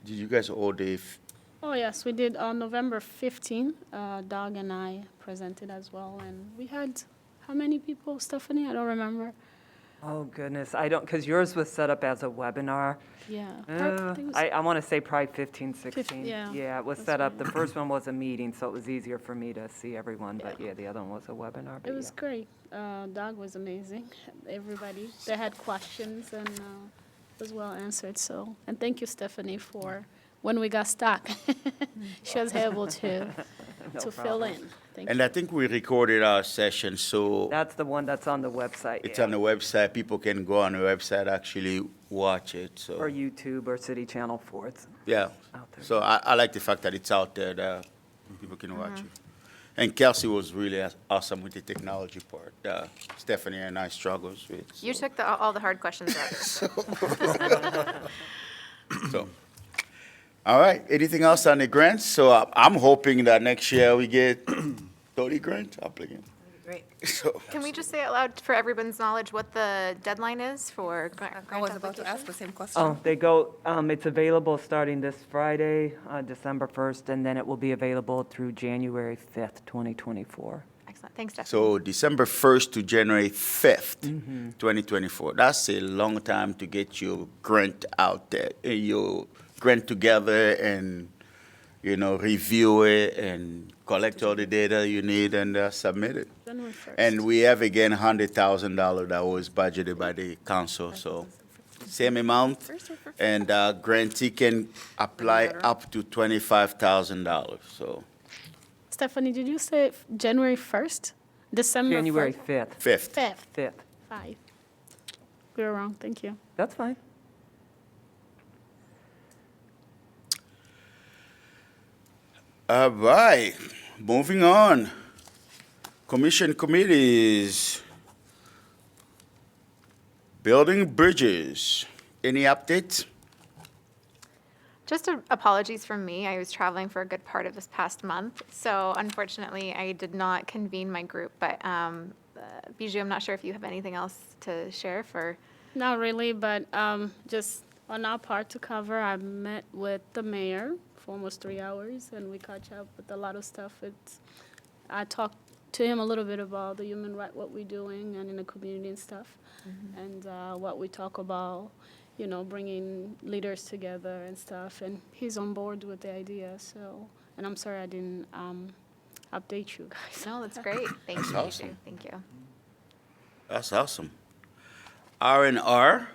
Speaker 1: Did you guys all the
Speaker 9: Oh, yes, we did on November 15. Doug and I presented as well, and we had how many people, Stephanie? I don't remember.
Speaker 7: Oh, goodness, I don't, because yours was set up as a webinar.
Speaker 9: Yeah.
Speaker 7: I want to say probably 15, 16.
Speaker 9: yeah,
Speaker 7: Yeah, it was
Speaker 9: that's
Speaker 7: set up,
Speaker 9: right.
Speaker 7: the first one was a meeting, so it was easier for me to see everyone, but yeah, the other one was a webinar.
Speaker 9: It
Speaker 7: but
Speaker 9: was
Speaker 7: yeah.
Speaker 9: great. Doug was amazing. Everybody, they had questions and it was well answered. So, and thank you, Stephanie, for when we got stuck. She was able to fill
Speaker 7: problem.
Speaker 9: in. Thank
Speaker 1: And
Speaker 9: you.
Speaker 1: I think we recorded our session, so
Speaker 7: That's the one that's on the website.
Speaker 1: it's
Speaker 7: yeah.
Speaker 1: on the website. People can go on the website, actually watch it, so.
Speaker 7: Or YouTube or City Channel 4. It's
Speaker 1: Yeah,
Speaker 7: out there.
Speaker 1: so I like the fact that it's out there, that people can watch it. And Kelsey was really awesome with the technology part. Stephanie and I struggles with.
Speaker 5: You took all the hard questions out.
Speaker 1: So, all right, anything else on the grants? So I'm hoping that next year we get 30 grant applicants.
Speaker 2: Great.
Speaker 1: So,
Speaker 5: Can we just say out loud for everyone's knowledge what the deadline is for grant
Speaker 6: I was about to ask
Speaker 5: applications?
Speaker 6: the same question.
Speaker 7: Oh, they go, it's available starting this Friday, December 1st, and then it will be available through January 5th, 2024.
Speaker 5: Excellent, thanks, Stephanie.
Speaker 1: so December 1st to January 5th, 2024. That's a long time to get your grant out there, your grant together and, review it and collect all the data you need and submit it.
Speaker 9: January 1st.
Speaker 1: And we have again $100,000 that was budgeted by the council, so same amount. And grantee can apply up to $25,000, so
Speaker 9: Stephanie, did you say January 1st? December
Speaker 7: January
Speaker 9: 1st?
Speaker 7: 5th.
Speaker 1: 5th.
Speaker 9: 5th.
Speaker 7: 5th.
Speaker 9: 5. We were wrong. Thank you.
Speaker 7: That's fine.
Speaker 1: All right, moving on. Commission committees. Building bridges. Any updates?
Speaker 5: Just apologies from me. I was traveling for a good part of this past month, so unfortunately, I did not convene my group. But Bijou, I'm not sure if you have anything else to share for.
Speaker 9: Not really, but just on our part to cover, I met with the mayor for almost 3 hours, and we catch up with a lot of stuff. I talked to him a little bit about the human right, what we're doing, and in the community and stuff, and what we talk about, bringing leaders together and stuff. And he's on board with the idea. So, and I'm sorry I didn't update you guys.
Speaker 5: No, that's great. Thank you, Bijou.
Speaker 1: awesome.
Speaker 5: Thank you.
Speaker 1: That's awesome. R&R.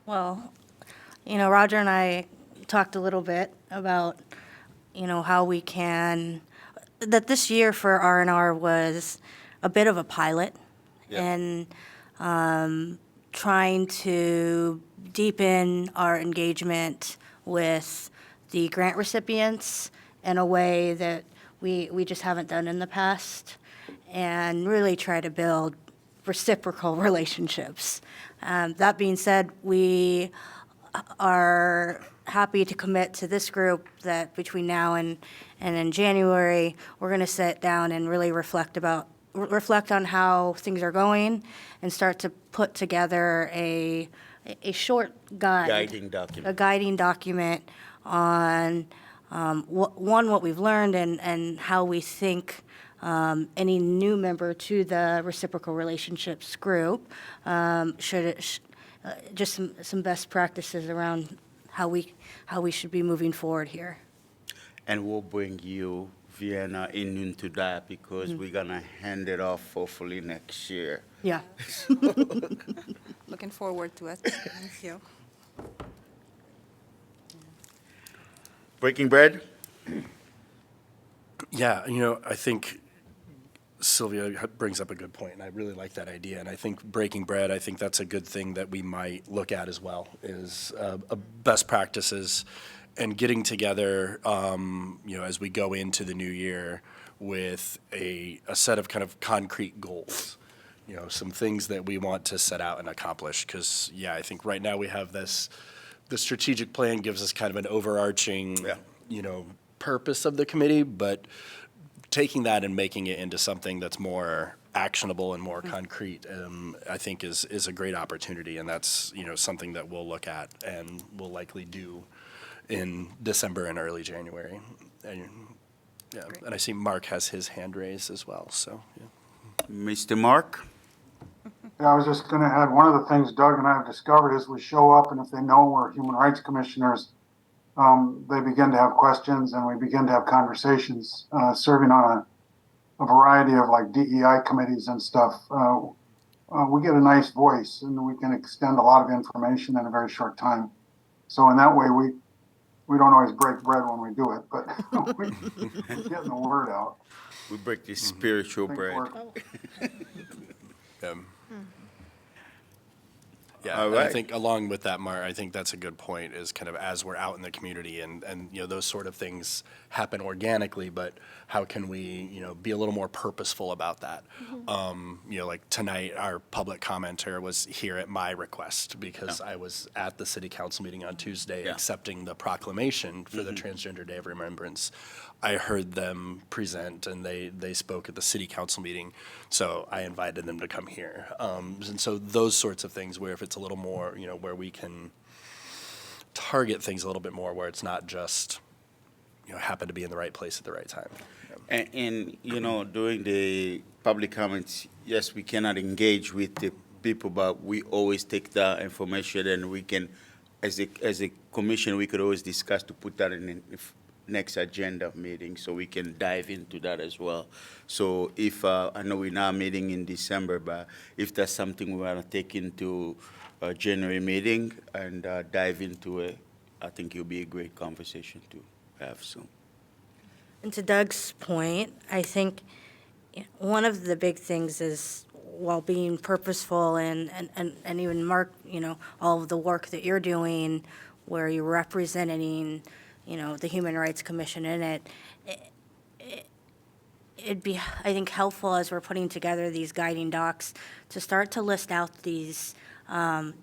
Speaker 2: Well, Roger and I talked a little bit about, how we can, that this year for R&R was a bit of a pilot.
Speaker 1: Yeah.
Speaker 2: And trying to deepen our engagement with the grant recipients in a way that we just haven't done in the past, and really try to build reciprocal relationships. That being said, we are happy to commit to this group that between now and in January, we're going to sit down and really reflect on how things are going and start to put together a short guide.
Speaker 1: Guiding document.
Speaker 2: A guiding document on, what we've learned and how we think any new member to the reciprocal relationships group just some best practices around how we should be moving forward here.
Speaker 1: And we'll bring you, Vienna, into that because we're going to hand it off hopefully next year.
Speaker 2: Yeah.
Speaker 6: Looking forward to it. Thank you.
Speaker 1: Breaking bread?
Speaker 8: Yeah, I think Sylvia brings up a good point, and I really like that idea. And I think breaking bread, I think that's a good thing that we might look at as well, is best practices and getting together, as we go into the new year with a set of kind of concrete goals, some things that we want to set out and accomplish. Because, I think right now we have the strategic plan gives us kind of an overarching, purpose of the committee, but taking that and making it into something that's more actionable and more concrete, I think is a great opportunity. And that's, something that we'll look at and we'll likely do in December and early January. And, and I see Mark has his hand raised as well, so,
Speaker 1: Mr. Mark?
Speaker 10: Yeah, I was just gonna add, one of the things Doug and I have discovered is we show up and if they know we're human rights commissioners, they begin to have questions and we begin to have conversations, serving on a variety of like DEI committees and stuff. We get a nice voice and we can extend a lot of information in a very short time. So in that way, we don't always break bread when we do it, but we're getting the word out.
Speaker 1: We break this spiritual
Speaker 10: I think
Speaker 1: bread.
Speaker 10: we're-
Speaker 8: Yeah,
Speaker 1: All
Speaker 8: and I
Speaker 1: right.
Speaker 8: think along with that, Mar, I think that's a good point, is kind of as we're out in the community and, you know, those sort of things happen organically, but how can we, you know, be a little more purposeful about that? You know, like tonight, our public commenter was here at my request because I was at the city council meeting on Tuesday
Speaker 1: Yeah.
Speaker 8: accepting the proclamation for the Transgender Day of Remembrance. I heard them present and they spoke at the city council meeting, so I invited them to come here. And so those sorts of things where if it's a little more, you know, where we can target things a little bit more, where it's not just, you know, happen to be in the right place at the right time.
Speaker 1: And, you know, during the public comments, yes, we cannot engage with the people, but we always take the information and we can, as a commission, we could always discuss to put that in the next agenda meeting, so we can dive into that as well. So if, I know we're now meeting in December, but if that's something we want to take into a January meeting and dive into it, I think it'll be a great conversation to have soon.
Speaker 2: And to Doug's point, I think one of the big things is, while being purposeful and even Mark, you know, all of the work that you're doing where you're representing, you know, the Human Rights Commission in it, it'd be, I think, helpful as we're putting together these guiding docs to start to list out these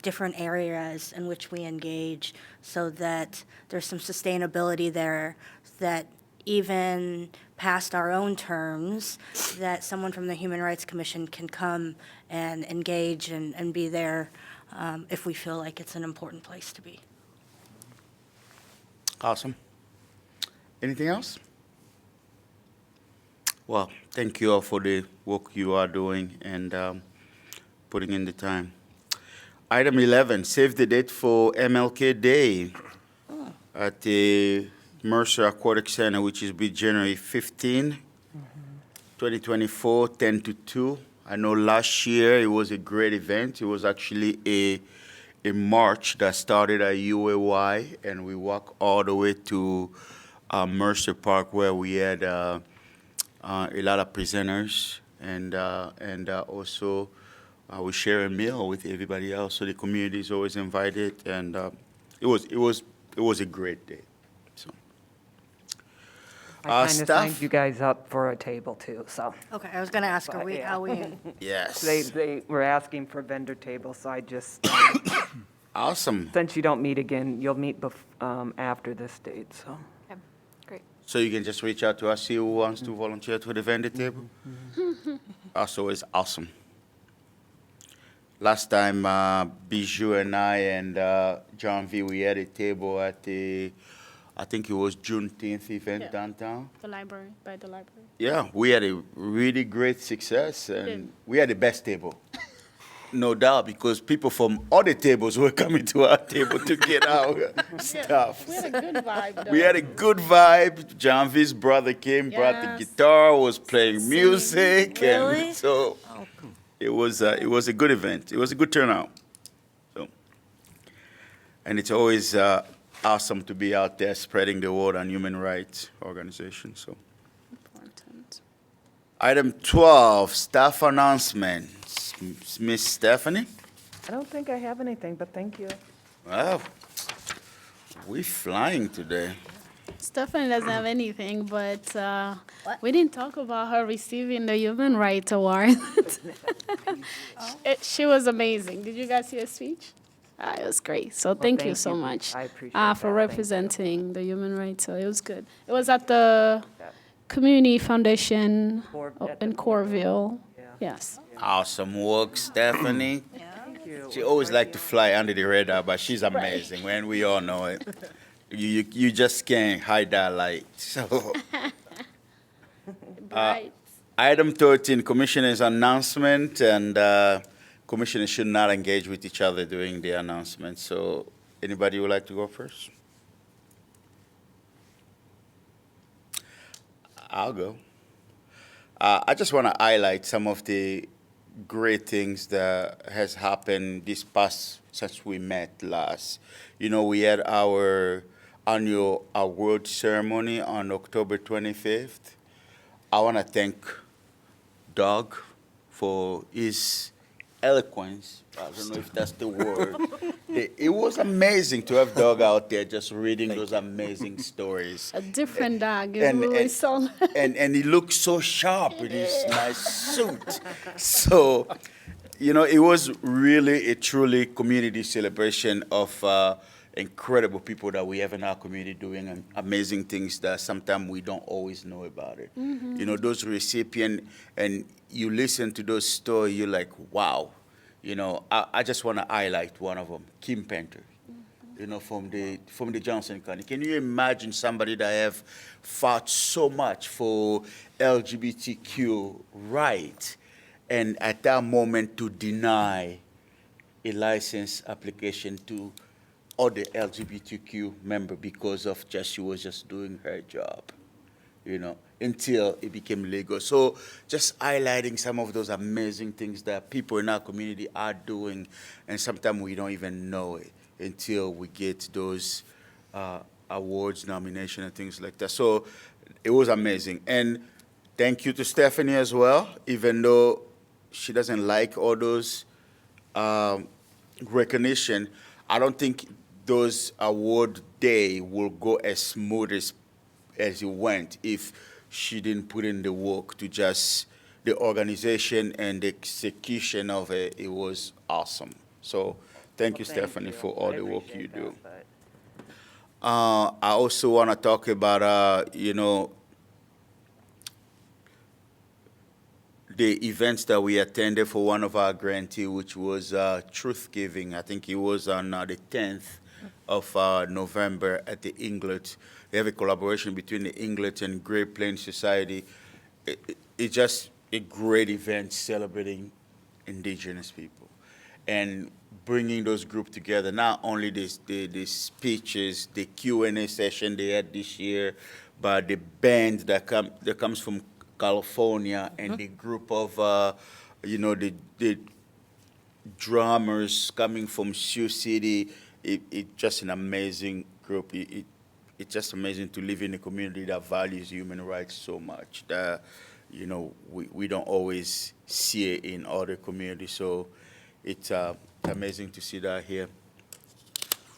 Speaker 2: different areas in which we engage so that there's some sustainability there, that even past our own terms, that someone from the Human Rights Commission can come and engage and be there if we feel like it's an important place to be.
Speaker 1: Awesome. Anything else? Well, thank you all for the work you are doing and putting in the time. Item 11, save the date for MLK Day at the Mercer Aquatic Center, which is be January 15, 2024, 10 to 2. I know last year it was a great event. It was actually a march that started at UAY, and we walked all the way to Mercer Park, where we had a lot of presenters, and also we share a meal with everybody else. So the community is always invited, and it was a great day. So
Speaker 7: I kind of
Speaker 1: staff?
Speaker 7: signed you guys up for a table too, so.
Speaker 2: Okay, I was going to ask,
Speaker 7: But, yeah.
Speaker 2: how we,
Speaker 1: Yes.
Speaker 7: They were asking for vendor tables, so I just,
Speaker 1: Awesome.
Speaker 7: since you don't meet again, you'll meet after this date, so.
Speaker 5: Okay, great.
Speaker 1: So you can just reach out to us, see who wants to volunteer to the vendor table. Also, it's awesome. Last time, Bijou and I and John V, we had a table at the, I think it was Juneteenth event
Speaker 9: Yeah.
Speaker 1: downtown.
Speaker 9: The library, by the library.
Speaker 1: Yeah, we had a really great success, and
Speaker 9: did.
Speaker 1: we had the best table. No doubt, because people from other tables were coming to our table to get our stuff.
Speaker 9: We had a good vibe, though.
Speaker 1: We had a good vibe. John V's brother came, brought the
Speaker 9: Yes.
Speaker 1: guitar, was playing music,
Speaker 2: Really?
Speaker 1: and so it was a good event. It was a good turnout. So, and it's always awesome to be out there spreading the word on human rights organizations. So,
Speaker 9: Important.
Speaker 1: item 12, staff announcements. Miss Stephanie.
Speaker 7: I don't think I have anything, but thank you.
Speaker 1: Wow, we flying today.
Speaker 9: Stephanie doesn't have anything, but we didn't talk about her receiving the Human Rights Award. She was amazing. Did you guys see her speech? It was great. So thank you
Speaker 7: thank
Speaker 9: so
Speaker 7: you.
Speaker 9: much
Speaker 7: I appreciate
Speaker 9: for
Speaker 7: that. Thank you.
Speaker 9: representing the human rights. So it was good. It was at the Community Foundation
Speaker 7: At the
Speaker 9: in Corville.
Speaker 7: Yeah.
Speaker 9: Yes.
Speaker 1: Awesome work, Stephanie.
Speaker 7: Thank you.
Speaker 1: She always like to fly under the radar, but she's amazing, man. We all know it. You just can't hide that light. So,
Speaker 9: Bright.
Speaker 1: item 13, Commissioner's announcement, and commissioners should not engage with each other during the announcement. So anybody would like to go first? I'll go. I just want to highlight some of the great things that has happened this past since we met last. You know, we had our annual award ceremony on October 25th. I want to thank Doug for his eloquence. I don't know if that's the word. It was amazing to have Doug out there just reading those amazing stories.
Speaker 9: A different dog.
Speaker 1: And-
Speaker 9: It's really
Speaker 1: and-
Speaker 9: so.
Speaker 1: And he looked so sharp with his nice suit. So, you know, it was really a truly community celebration of incredible people that we have in our community doing amazing things that sometimes we don't always know about it. You know, those recipients, and you listen to those stories, you're like, wow. You know, I just want to highlight one of them, Kim Penter. You know, from the Johnson County. Can you imagine somebody that have fought so much for LGBTQ rights, and at that moment to deny a license application to other LGBTQ member because of just she was just doing her job, you know, until it became legal. So just highlighting some of those amazing things that people in our community are doing, and sometimes we don't even know it until we get those awards, nomination, and things like that. So it was amazing. And thank you to Stephanie as well, even though she doesn't like all those recognition. I don't think those award day will go as smooth as it went if she didn't put in the work to just the organization and the execution of it. It was awesome. So thank you, Stephanie, for all the work you do. I also want to talk about, you know, the events that we attended for one of our grantees, which was Truth Giving. I think it was on the 10th of November at the Inglet. They have a collaboration between the Inglet and Great Plains Society. It's just a great event celebrating indigenous people and bringing those groups together. Not only the speeches, the Q&A session they had this year, but the band that comes from California and the group of, you know, the drummers coming from Sioux City. It's just an amazing group. It's just amazing to live in a community that values human rights so much that, you know, we don't always see it in other communities. So it's amazing to see that here.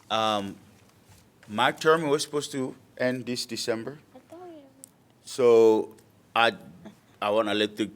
Speaker 1: My term was supposed to end this December. So I want to let the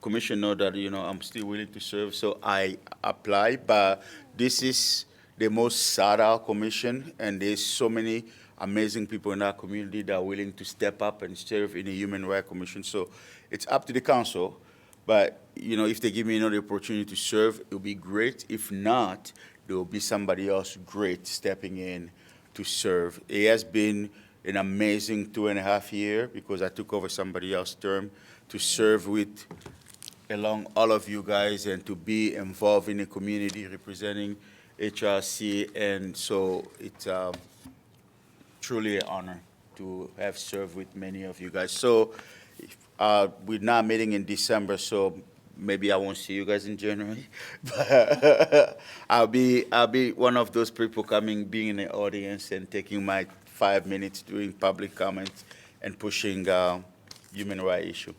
Speaker 1: commission know that, you know, I'm still willing to serve. So I apply, but this is the most sought out commission, and there's so many amazing people in our community that are willing to step up and serve in the Human Rights Commission. So it's up to the council, but, you know, if they give me another opportunity to serve, it'll be great. If not, there will be somebody else great stepping in to serve. It has been an amazing 2.5 years because I took over somebody else's term to serve with along all of you guys and to be involved in the community representing HRC, and so it's truly an honor to have served with many of you guys. So we're not meeting in December, so maybe I won't see you guys in January, but I'll be one of those people being in the audience and taking my 5 minutes doing public comments and pushing human rights issue.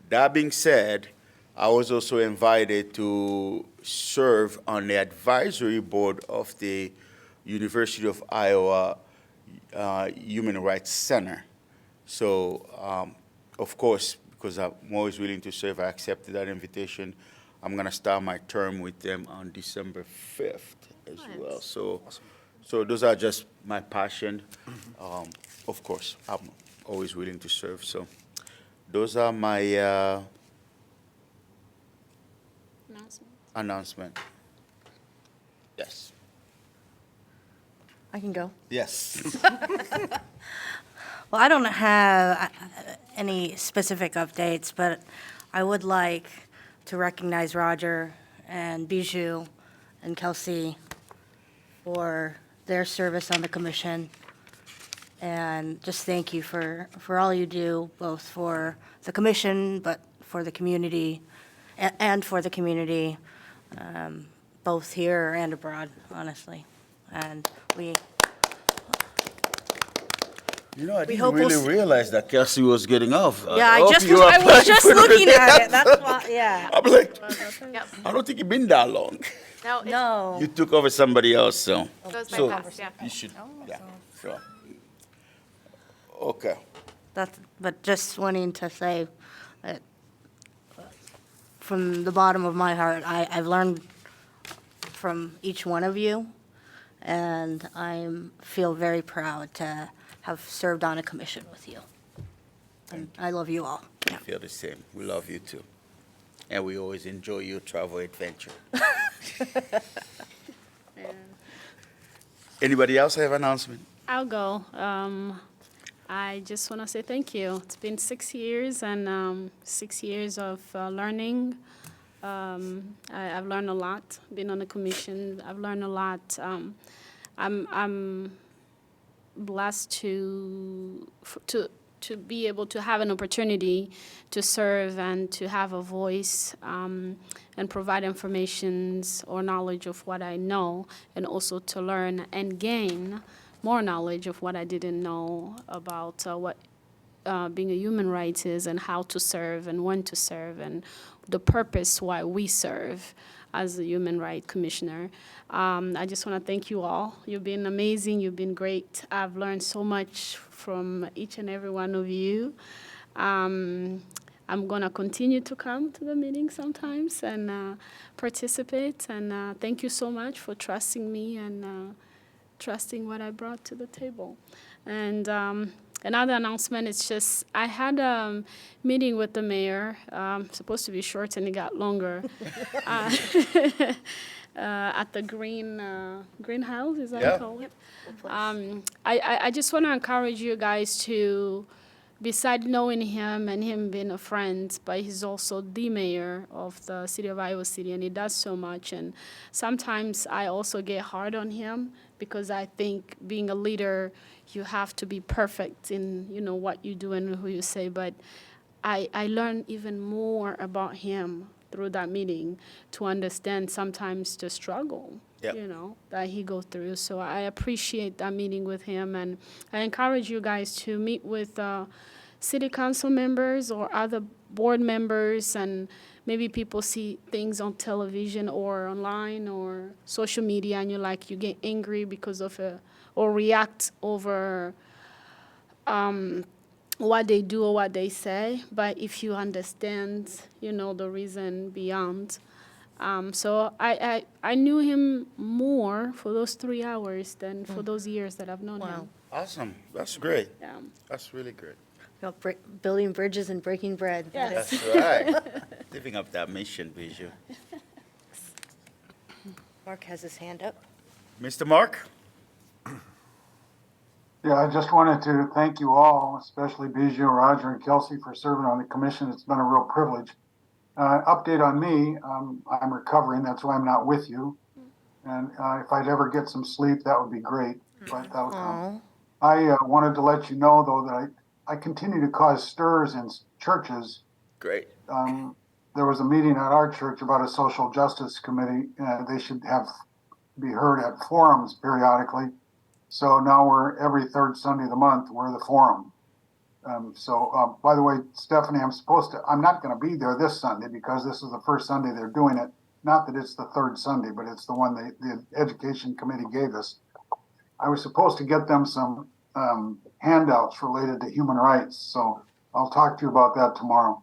Speaker 1: That being said, I was also invited to serve on the advisory board of the University of Iowa Human Rights Center. So, of course, because I'm always willing to serve, I accepted that invitation. I'm going to start my term with them on December 5th as well. So, so those are just my passion. Of course, I'm always willing to serve. So those are my announcement. Yes.
Speaker 2: I can go.
Speaker 1: Yes.
Speaker 2: Well, I don't have any specific updates, but I would like to recognize Roger and Bijou and Kelsey for their service on the commission. And just thank you for all you do, both for the commission, but for the community, and for the community, both here and abroad, honestly. And we,
Speaker 1: You know, I didn't
Speaker 2: hope we'll
Speaker 1: really
Speaker 2: s-
Speaker 1: realize that Kelsey was getting off.
Speaker 2: yeah, I
Speaker 1: hope
Speaker 2: just
Speaker 1: you
Speaker 2: was, I
Speaker 1: applied
Speaker 2: was just
Speaker 1: for the-
Speaker 2: looking at it, that's why, yeah.
Speaker 1: I'm like,
Speaker 5: Yep.
Speaker 1: I don't think it's been that long.
Speaker 5: No, it
Speaker 2: No,
Speaker 1: You took over somebody else, so
Speaker 5: goes by
Speaker 1: so-
Speaker 5: fast, yeah.
Speaker 1: you should, yeah, sure. Okay.
Speaker 2: that's, but just wanting to say that from the bottom of my heart, I've learned from each one of you, and I feel very proud to have served on a commission with you. And I love you all.
Speaker 1: We feel the same. We love you too. And we always enjoy your travel adventure. Anybody else have announcement?
Speaker 9: I'll go. I just want to say thank you. It's been 6 years and 6 years of learning. I've learned a lot. Been on the commission, I've learned a lot. I'm blessed to be able to have an opportunity to serve and to have a voice and provide informations or knowledge of what I know, and also to learn and gain more knowledge of what I didn't know about what being a human rights is, and how to serve and when to serve, and the purpose why we serve as a human rights commissioner. I just want to thank you all. You've been amazing. You've been great. I've learned so much from each and every one of you. I'm going to continue to come to the meeting sometimes and participate. And thank you so much for trusting me and trusting what I brought to the table. And another announcement is just, I had a meeting with the mayor, supposed to be short and it got longer, at the greenhouse, is that what
Speaker 1: Yeah.
Speaker 9: you call it? I just want to encourage you guys to, beside knowing him and him being a friend, but he's also the mayor of the city of Iowa City, and he does so much. And sometimes I also get hard on him because I think being a leader, you have to be perfect in what you do and who you say. But I learned even more about him through that meeting to understand sometimes the struggle.
Speaker 1: Yep.
Speaker 9: That he goes through. So I appreciate that meeting with him, and I encourage you guys to meet with city council members or other board members, and maybe people see things on television or online or social media, and you get angry because of or react over what they do or what they say. But if you understand, the reason beyond. So I knew him more for those 3 hours than for those years that I've known
Speaker 2: Wow.
Speaker 9: him.
Speaker 1: Awesome. That's great.
Speaker 9: Yeah.
Speaker 1: That's really great.
Speaker 2: Building bridges and breaking bread. That
Speaker 9: Yes.
Speaker 2: is-
Speaker 1: That's right. Living up that mission, Bijou.
Speaker 2: Mark has his hand up.
Speaker 1: Mr. Mark?
Speaker 10: Yeah, I just wanted to thank you all, especially Bijou, Roger, and Kelsey for serving on the commission. It's been a real privilege. Update on me, I'm recovering, that's why I'm not with you. And if I'd ever get some sleep, that would be great, but that'll come.
Speaker 2: Aw.
Speaker 10: I wanted to let you know, though, that I continue to cause stirs in churches.
Speaker 1: Great.
Speaker 10: There was a meeting at our church about a social justice committee. They should be heard at forums periodically. So now we're every third Sunday of the month, we're the forum. By the way, Stephanie, I'm not going to be there this Sunday because this is the first Sunday they're doing it. Not that it's the third Sunday, but it's the one the education committee gave us. I was supposed to get them some handouts related to human rights. So I'll talk to you about that tomorrow.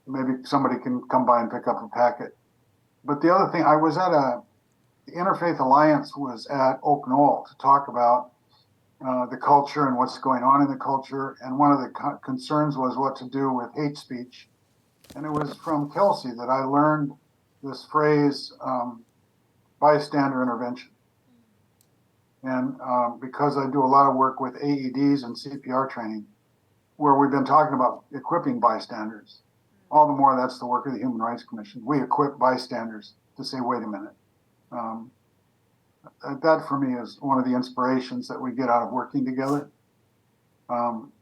Speaker 10: Maybe somebody can come by and pick up a packet. But the other thing, I was at the Interfaith Alliance was at Oak Knoll to talk about the culture and what's going on in the culture. And one of the concerns was what to do with hate speech. And it was from Kelsey that I learned this phrase, bystander intervention. And because I do a lot of work with AEDs and CPR training, where we've been talking about equipping bystanders. all the more that's the work of the Human Rights Commission. We equip bystanders to say, wait a minute. That for me is one of the inspirations that we get out of working together. I'm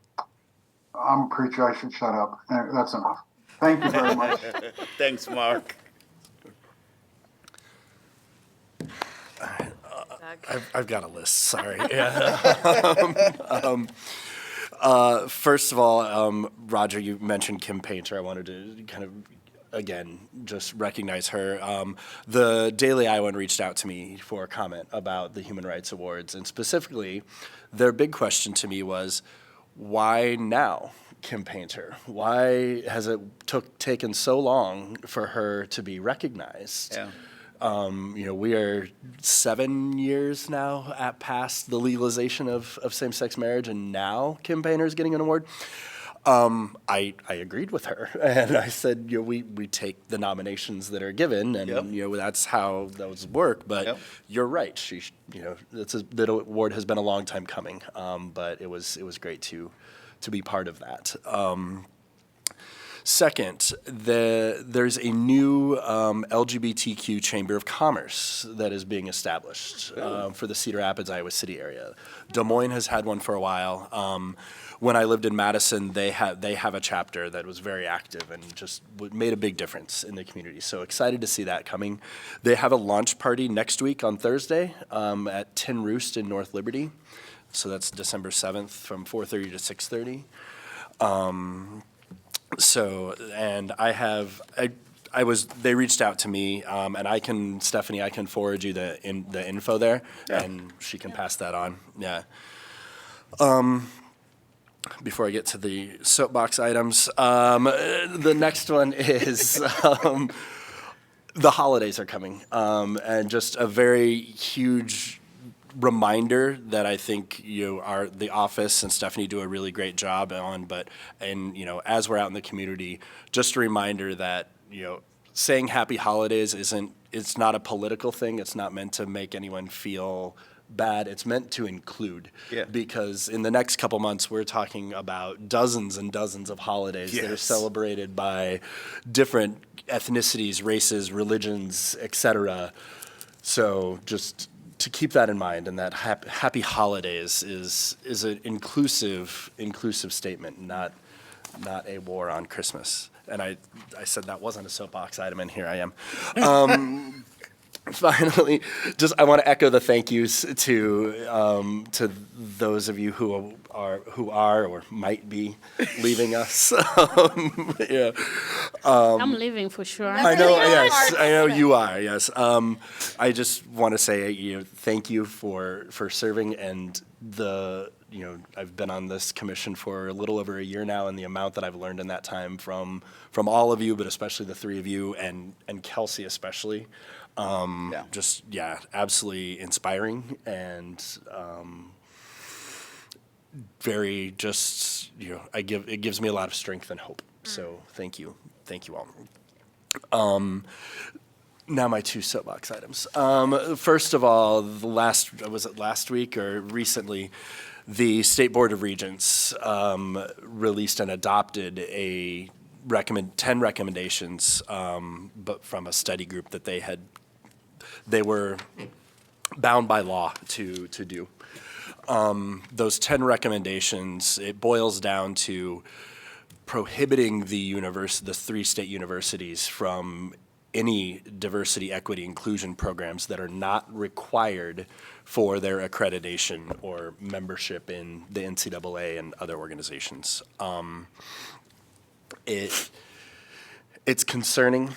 Speaker 10: a preacher, I should shut up. That's enough. Thank you very much.
Speaker 1: Thanks, Mark.
Speaker 8: I've got a list, sorry. Yeah. First of all, Roger, you mentioned Kim Painter. I wanted to kind of, again, just recognize her. The Daily Iowan reached out to me for a comment about the Human Rights Awards, and specifically, their big question to me was, why now, Kim Painter? Why has it taken so long for her to be recognized?
Speaker 1: Yeah.
Speaker 8: We are 7 years now past the legalization of same-sex marriage, and now Kim Painter is getting an award. I agreed with her, and I said, we take the nominations that are given, and
Speaker 1: Yep.
Speaker 8: That's how those work. But
Speaker 1: Yep.
Speaker 8: you're right. That award has been a long time coming, but it was great to be part of that. Second, there's a new LGBTQ Chamber of Commerce that is being established for the Cedar Rapids, Iowa City area. Des Moines has had one for a while. When I lived in Madison, they have a chapter that was very active and just made a big difference in the community. So excited to see that coming. They have a launch party next week on Thursday at Tin Roost in North Liberty. So that's December 7th from 4:30 to 6:30. They reached out to me, and Stephanie, I can forward you the info there, and she can pass that on. Yeah. Before I get to the soapbox items, the next one is the holidays are coming, and just a very huge reminder that I think the office and Stephanie do a really great job on, as we're out in the community, just a reminder that saying happy holidays it's not a political thing. It's not meant to make anyone feel bad. It's meant to include.
Speaker 1: Yeah.
Speaker 8: Because in the next couple months we're talking about dozens and dozens of holidays that are
Speaker 1: Yes.
Speaker 8: celebrated by different ethnicities, races, religions, etc. So just to keep that in mind, and that happy holidays is an inclusive statement, not a war on Christmas. And I said that wasn't a soapbox item, and here I am. Finally, I want to echo the thank yous to those of you who are or might be leaving us. Yeah.
Speaker 9: I'm leaving for sure.
Speaker 8: I know. Yes, I know you are. Yes. I just want to say, thank you for serving, and I've been on this commission for a little over a year now, and the amount that I've learned in that time from all of you, but especially the three of you, and Kelsey especially. Absolutely inspiring, and very it gives me a lot of strength and hope. So thank you all. Now my two soapbox items. First of all, was it last week or recently, the State Board of Regents released and adopted 10 recommendations, but from a study group that they were bound by law to do. Those 10 recommendations, it boils down to prohibiting the three state universities from any diversity, equity, inclusion programs that are not required for their accreditation or membership in the NCAA and other organizations. It's concerning.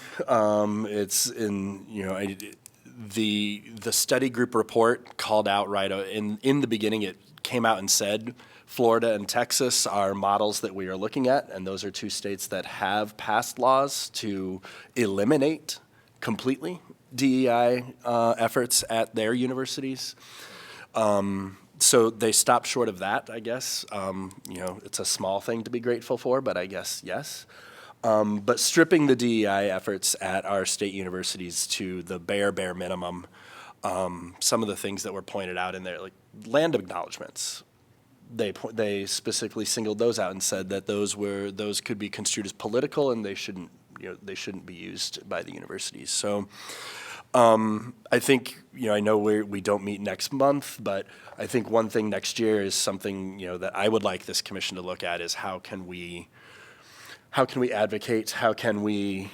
Speaker 8: The study group report called out right in the beginning. It came out and said Florida and Texas are models that we are looking at, and those are two states that have passed laws to eliminate completely DEI efforts at their universities. So they stopped short of that, I guess. It's a small thing to be grateful for, but I guess yes. But stripping the DEI efforts at our state universities to the bare minimum, some of the things that were pointed out in there, like land acknowledgements. they specifically singled those out and said that those could be construed as political, and they shouldn't be used by the universities. So I think, I know we don't meet next month, but I think one thing next year is something, that I would like this commission to look at is how can we advocate, how can we,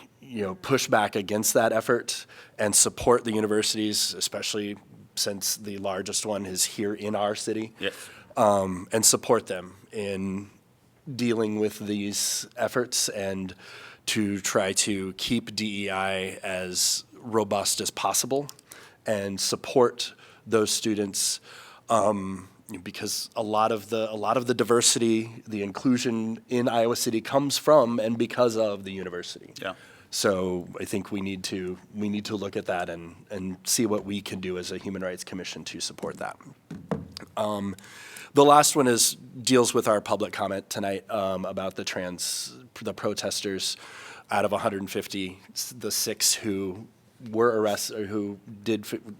Speaker 8: push back against that effort and support the universities, especially since the largest one is here in our city.
Speaker 1: Yes.
Speaker 8: And support them in dealing with these efforts and to try to keep DEI as robust as possible and support those students, because a lot of the diversity, the inclusion in Iowa City comes from and because of the university.
Speaker 1: Yeah.
Speaker 8: So I think we need to look at that and see what we can do as a Human Rights Commission to support that. The last one deals with our public comment tonight about the protesters. Out of 150, the 6 who were arrested, or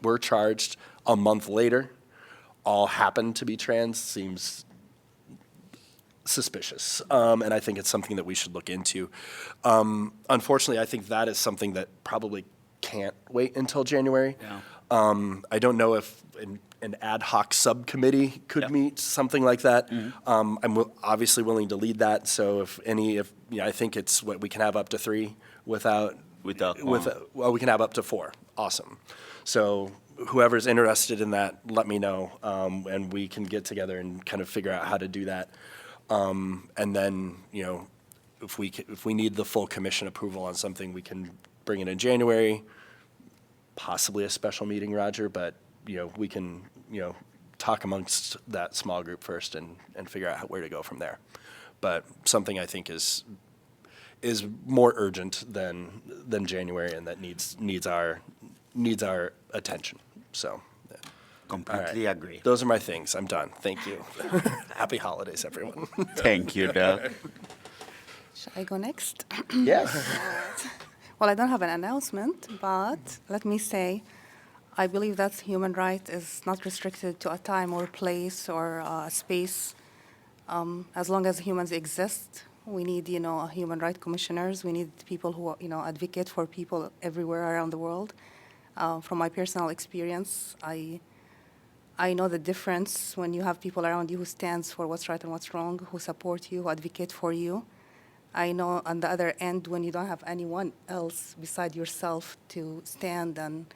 Speaker 8: were charged a month later, all happened to be trans. Seems suspicious, and I think it's something that we should look into. Unfortunately, I think that is something that probably can't wait until January.
Speaker 1: Yeah.
Speaker 8: I don't know if an ad hoc subcommittee could meet, something like that. I'm obviously willing to lead that. So I think it's what we can have up to 3 we can have up to 4. Awesome. So whoever's interested in that, let me know, and we can get together and kind of figure out how to do that. And then, if we need the full commission approval on something, we can bring it in January, possibly a special meeting, Roger, but, we can, talk amongst that small group first and figure out where to go from there. But something I think is more urgent than January, and that needs our attention. So.
Speaker 1: Completely agree.
Speaker 8: Those are my things. I'm done. Thank you. Happy holidays, everyone.
Speaker 1: Thank you, Doug.
Speaker 6: Shall I go next?
Speaker 8: Yes.
Speaker 6: Well, I don't have an announcement, but let me say, I believe that human right is not restricted to a time or place or a space. As long as humans exist, we need, human rights commissioners. We need people who, advocate for people everywhere around the world. From my personal experience, I know the difference when you have people around you who stands for what's right and what's wrong, who support you, who advocate for you. I know on the other end when you don't have anyone else beside yourself to stand and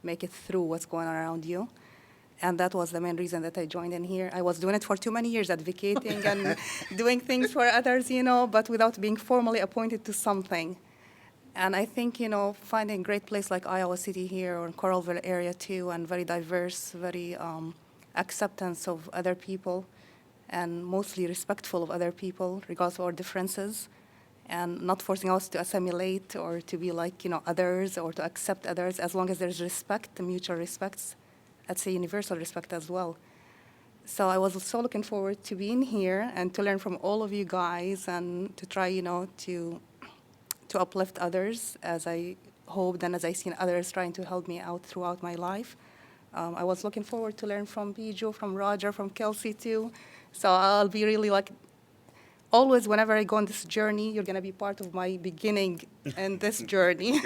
Speaker 6: make it through what's going on around you. And that was the main reason that I joined in here. I was doing it for too many years, advocating and doing things for others, but without being formally appointed to something. And I think, finding a great place like Iowa City here or in Coralville area too, and very diverse, very acceptance of other people, and mostly respectful of other people, regardless of our differences, and not forcing us to assimilate or to be like, others or to accept others, as long as there's respect, mutual respect, I'd say universal respect as well. So I was so looking forward to being here and to learn from all of you guys and to try, to uplift others, as I hoped and as I seen others trying to help me out throughout my life. I was looking forward to learn from Bijou, from Roger, from Kelsey too. So I'll be really always whenever I go on this journey, you're gonna be part of my beginning in this journey.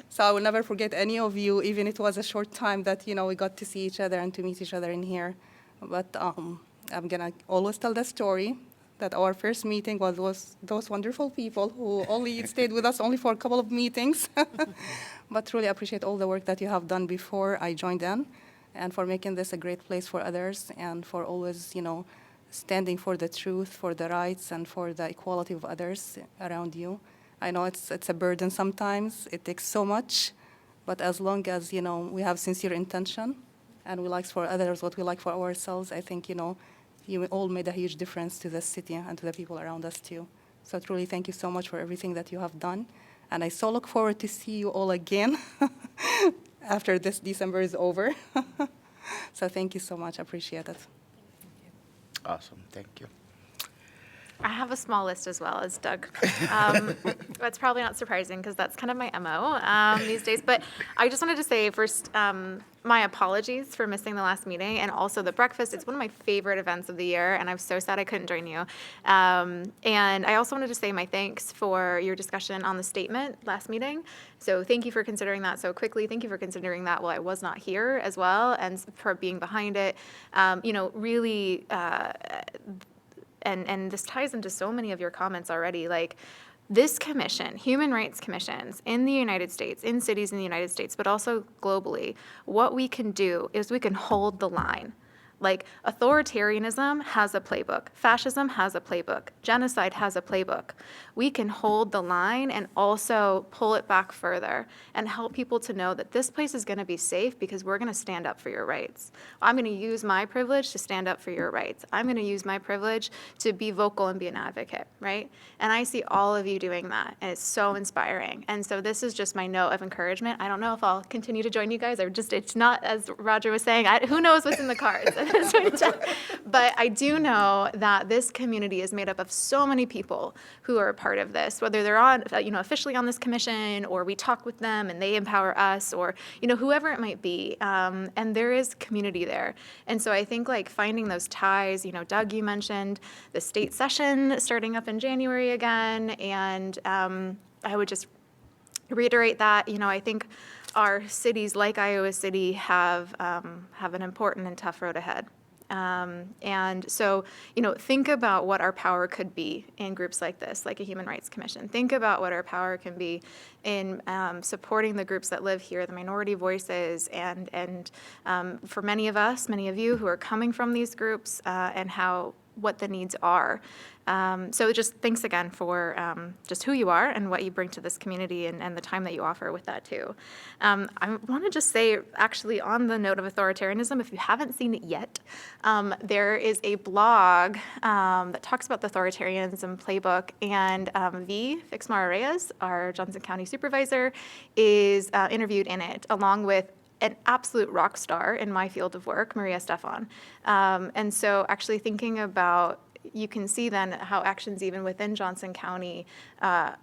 Speaker 6: So I will never forget any of you, even it was a short time that, we got to see each other and to meet each other in here. But I'm gonna always tell the story that our first meeting was those wonderful people who only stayed with us only for a couple of meetings. But truly appreciate all the work that you have done before I joined in, and for making this a great place for others, and for always, standing for the truth, for the rights, and for the equality of others around you. I know it's a burden sometimes. It takes so much, but as long as, we have sincere intention, and we like for others what we like for ourselves, I think, you all made a huge difference to the city and to the people around us too. So truly thank you so much for everything that you have done. And I so look forward to see you all again after this December is over. So thank you so much, appreciate it.
Speaker 1: Awesome, thank you.
Speaker 5: I have a small list as well as Doug. That's probably not surprising because that's kind of my MO these days. But I just wanted to say first, my apologies for missing the last meeting and also the breakfast. It's one of my favorite events of the year, and I'm so sad I couldn't join you. And I also wanted to say my thanks for your discussion on the statement last meeting. So thank you for considering that so quickly. Thank you for considering that while I was not here as well, and for being behind it. Really. And this ties into so many of your comments already, like this commission, human rights commissions in the United States, in cities in the United States, but also globally, what we can do is we can hold the line. Like authoritarianism has a playbook, fascism has a playbook, genocide has a playbook. We can hold the line and also pull it back further and help people to know that this place is going to be safe because we're going to stand up for your rights. I'm going to use my privilege to stand up for your rights. I'm going to use my privilege to be vocal and be an advocate, right? And I see all of you doing that, and it's so inspiring. And so this is just my note of encouragement. I don't know if I'll continue to join you guys. It's not, as Roger was saying, who knows what's in the cards. But I do know that this community is made up of so many people who are a part of this, whether they're on, officially on this commission, or we talk with them and they empower us, or, whoever it might be. And there is community there. And so I think like finding those ties, Doug, you mentioned the state session starting up in January again. And I would just reiterate that, I think our cities like Iowa City have an important and tough road ahead. And so, think about what our power could be in groups like this, like a Human Rights Commission. Think about what our power can be in supporting the groups that live here, the minority voices, and for many of us, many of you who are coming from these groups, and what the needs are. So just thanks again for just who you are and what you bring to this community and the time that you offer with that too. I want to just say, actually, on the note of authoritarianism, if you haven't seen it yet, there is a blog that talks about the authoritarianism playbook, and Fixmar Reyes, our Johnson County supervisor, is interviewed in it, along with an absolute rock star in my field of work, Maria Stefan. And so actually thinking about, you can see then how actions even within Johnson County are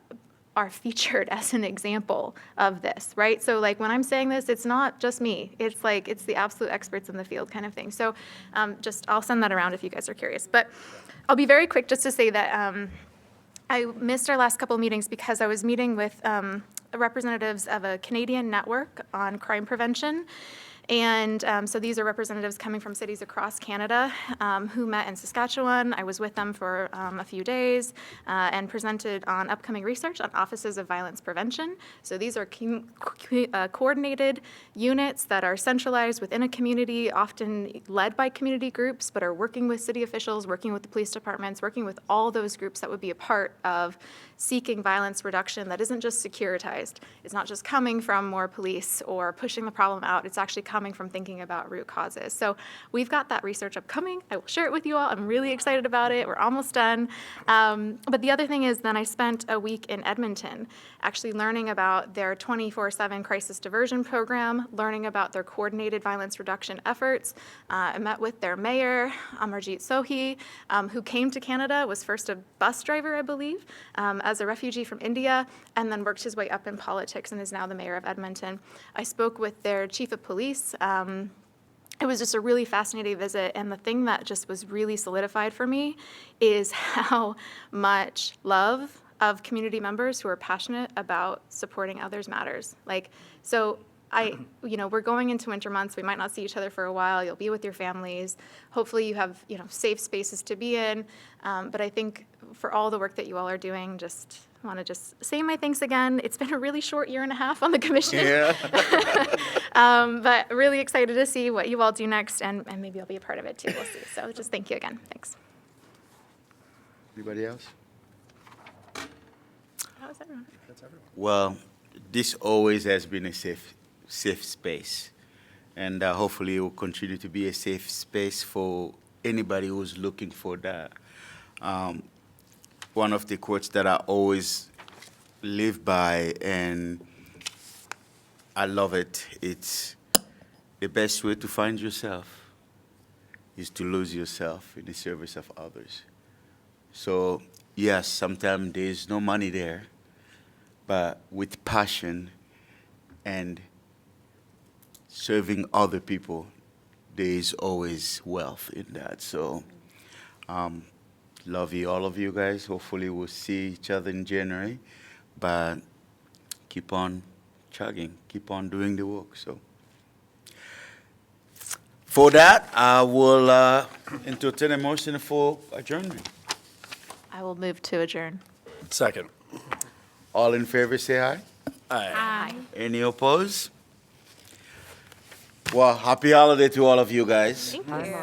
Speaker 5: featured as an example of this, right? So like when I'm saying this, it's not just me. It's like, it's the absolute experts in the field kind of thing. So I'll send that around if you guys are curious. But I'll be very quick just to say that I missed our last couple of meetings because I was meeting with representatives of a Canadian network on crime prevention. And so these are representatives coming from cities across Canada who met in Saskatchewan. I was with them for a few days and presented on upcoming research on offices of violence prevention. So these are coordinated units that are centralized within a community, often led by community groups, but are working with city officials, working with the police departments, working with all those groups that would be a part of seeking violence reduction that isn't just securitized. It's not just coming from more police or pushing the problem out. It's actually coming from thinking about root causes. So we've got that research upcoming. I will share it with you all. I'm really excited about it. We're almost done. But the other thing is then I spent a week in Edmonton actually learning about their 24/7 crisis diversion program, learning about their coordinated violence reduction efforts. I met with their mayor, Amarjeet Sohi, who came to Canada, was first a bus driver, I believe, as a refugee from India, and then worked his way up in politics and is now the mayor of Edmonton. I spoke with their chief of police. It was just a really fascinating visit, and the thing that just was really solidified for me is how much love of community members who are passionate about supporting others matters. We're going into winter months. We might not see each other for a while. You'll be with your families. Hopefully you have, safe spaces to be in. But I think for all the work that you all are doing, just want to just say my thanks again. It's been a really short year and a half on the commission.
Speaker 1: Yeah.
Speaker 5: But really excited to see what you all do next, and maybe I'll be a part of it too. We'll see. So just thank you again. Thanks.
Speaker 1: Anybody else?
Speaker 5: How is everyone?
Speaker 1: Well, this always has been a safe space, and hopefully it will continue to be a safe space for anybody who's looking for that. One of the quotes that I always live by, and I love it, it's the best way to find yourself is to lose yourself in the service of others. So, yes, sometimes there's no money there, but with passion and serving other people, there is always wealth in that. So, love you, all of you guys. Hopefully, we'll see each other in January, but keep on chugging, keep on doing the work. So, for that, I will entertain a motion for adjournment.
Speaker 5: I will move to adjourn.
Speaker 8: Second.
Speaker 1: All in favor, say aye.
Speaker 5: Aye.
Speaker 1: Any opposed? Well, happy holiday to all of you guys.
Speaker 5: Thank you.